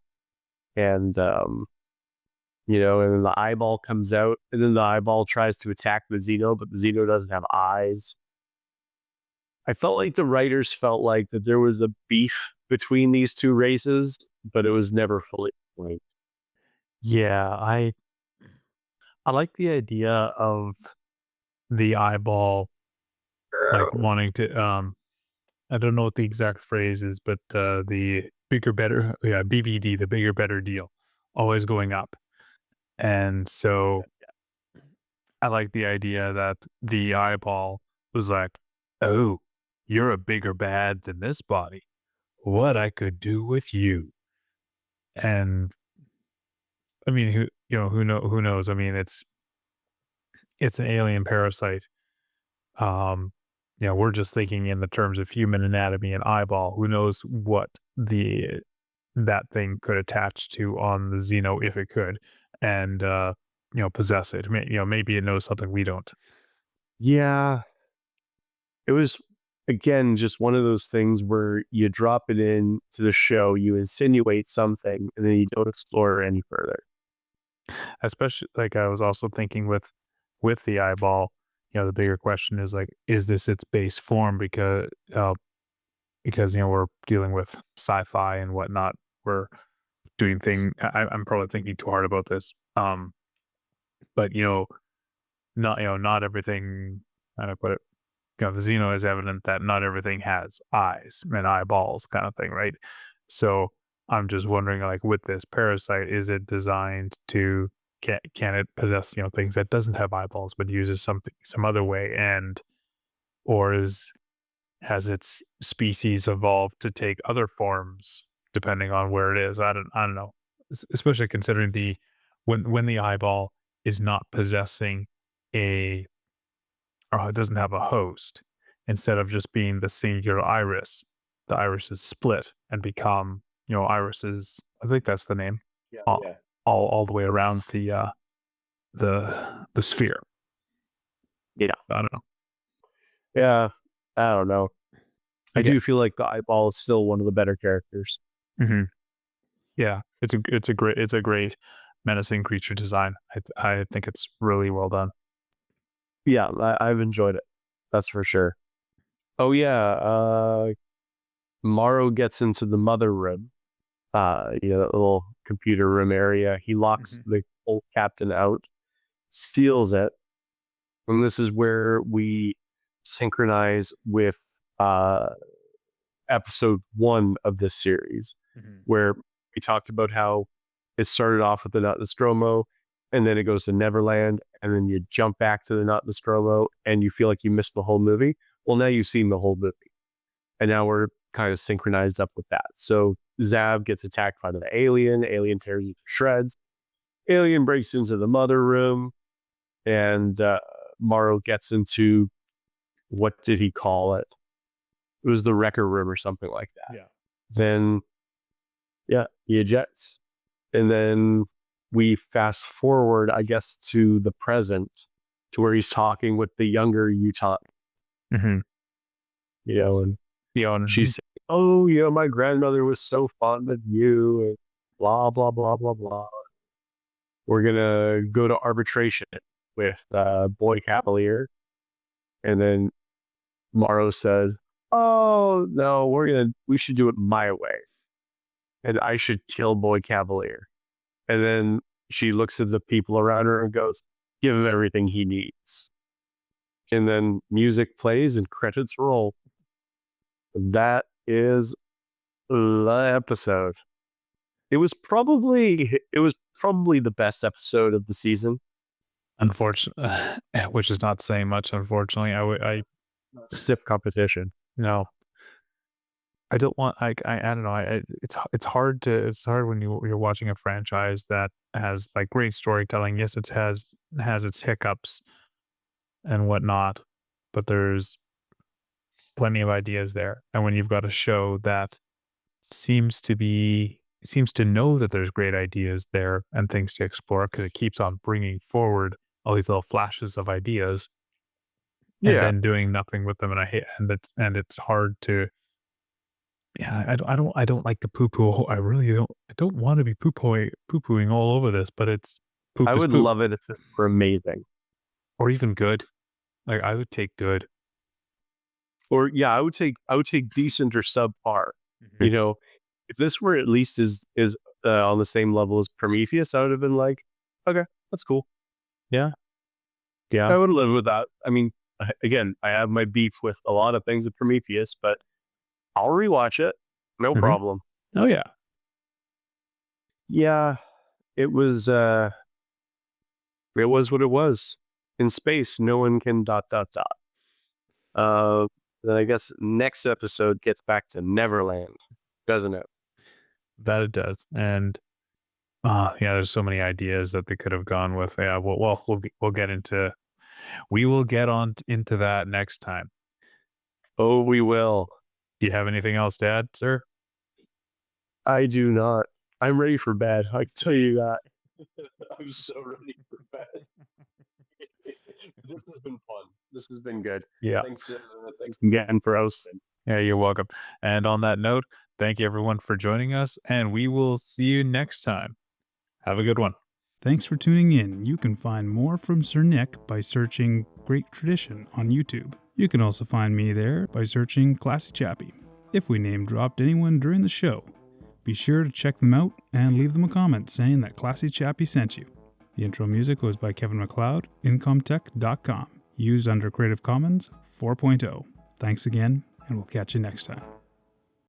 S2: And, you know, and then the eyeball comes out. And then the eyeball tries to attack the Xeno, but the Xeno doesn't have eyes. I felt like the writers felt like that there was a beef between these two races, but it was never fully explained.
S1: Yeah, I like the idea of the eyeball like wanting to I don't know what the exact phrase is, but the bigger better BBD, the bigger better deal, always going up. And so I like the idea that the eyeball was like, "Oh, you're a bigger bad than this body. What I could do with you." And I mean, who knows? I mean, it's an alien parasite. We're just thinking in the terms of human anatomy and eyeball. Who knows what that thing could attach to on the Xeno if it could, and possess it. Maybe it knows something we don't.
S2: Yeah, it was again just one of those things where you drop it in to the show, you insinuate something, and then you don't explore any further.
S1: Especially like I was also thinking with the eyeball, the bigger question is like, is this its base form? Because we're dealing with sci-fi and whatnot. We're doing I'm probably thinking too hard about this. But not everything. How do I put it? The Xeno is evident that not everything has eyes and eyeballs, kind of thing, right? So I'm just wondering, like, with this parasite, is it designed to can it possess things that doesn't have eyeballs but uses some other way, or has its species evolved to take other forms depending on where it is? I don't know. Especially considering when the eyeball is not possessing it doesn't have a host. Instead of just being the singular iris, the iris is split and become, irises. I think that's the name.
S2: Yeah,
S1: all,
S2: yeah.
S1: all the way around the sphere.
S2: Yeah.
S1: I don't know.
S2: Yeah, I don't know. I do feel like the eyeball is still one of the better characters.
S1: Mm-hmm. Yeah, it's a great menacing creature design. I think it's really well done.
S2: Yeah, I've enjoyed it. That's for sure. Oh yeah, Maro gets into the mother room. That little computer room area. He locks the old captain out, steals it, and this is where we synchronize with episode 1 of this series, where we talked about how it started off with the Nostromo, and then it goes to Neverland, and then you jump back to the Nostromo, and you feel like you missed the whole movie. Well, now you've seen the whole movie, and now we're kind of synchronized up with that. So Zav gets attacked by the alien. Alien tears you to shreds. Alien breaks into the mother room, and Maro gets into, what did he call it? It was the wrecker room or something like that.
S1: Yeah.
S2: Then, he ejects. And then we fast forward, I guess, to the present, to where he's talking with the younger Utah.
S1: Mm-hmm.
S2: And she's saying, "Oh, my grandmother was so fond of you," and blah, blah, blah, blah, blah. We're going to go to arbitration with Boy Cavalier. And then Maro says, "Oh, no, we should do it my way. And I should kill Boy Cavalier." And then she looks at the people around her and goes, give him everything he needs. And then music plays and credits roll. That is the episode. It was probably the best episode of the season.
S1: Unfortunately, which is not saying much. Unfortunately, I
S2: stiff competition.
S1: No, I don't want. I don't know. It's hard when you're watching a franchise that has like great storytelling. Yes, it has its hiccups and whatnot, but there's plenty of ideas there. And when you've got a show that seems to know that there's great ideas there and things to explore, because it keeps on bringing forward all these little flashes of ideas, and then doing nothing with them, and it's hard to. Yeah, I don't like the poo-poo. I don't want to be poo-pooing all over this, but it's poop.
S2: I
S1: is
S2: would
S1: poop.
S2: love it if this were amazing.
S1: Or even good. Like, I would take good.
S2: Or I would take decent or subpar. Mm-hmm. You know, if this were at least is on the same level as Prometheus, I would have been like, okay, that's cool.
S1: Yeah.
S2: I would live with that. I mean, again, I have my beef with a lot of things of Prometheus, but I'll rewatch it. No problem.
S1: Oh yeah.
S2: Yeah. It was what it was. In space, no one can ... Then I guess next episode gets back to Neverland, doesn't it?
S1: That it does. And there's so many ideas that they could have gone with. Yeah, we'll get into that next time.
S2: Oh, we will.
S1: Do you have anything else to add, sir?
S2: I do not. I'm ready for bed. I can tell you that. I'm so ready for bed. This has been fun. This has been good.
S1: Yeah.
S2: Thanks again for hosting.
S1: Yeah, you're welcome. And on that note, thank you everyone for joining us, and we will see you next time. Have a good one.
S3: Thanks for tuning in. You can find more from Sir Nick by searching Great Tradition on YouTube. You can also find me there by searching Classy Chappy. If we name dropped anyone during the show, be sure to check them out and leave them a comment saying that Classy Chappy sent you. The intro music was by Kevin MacLeod, Incompetent.com, used under Creative Commons 4.0. Thanks again, and we'll catch you next time.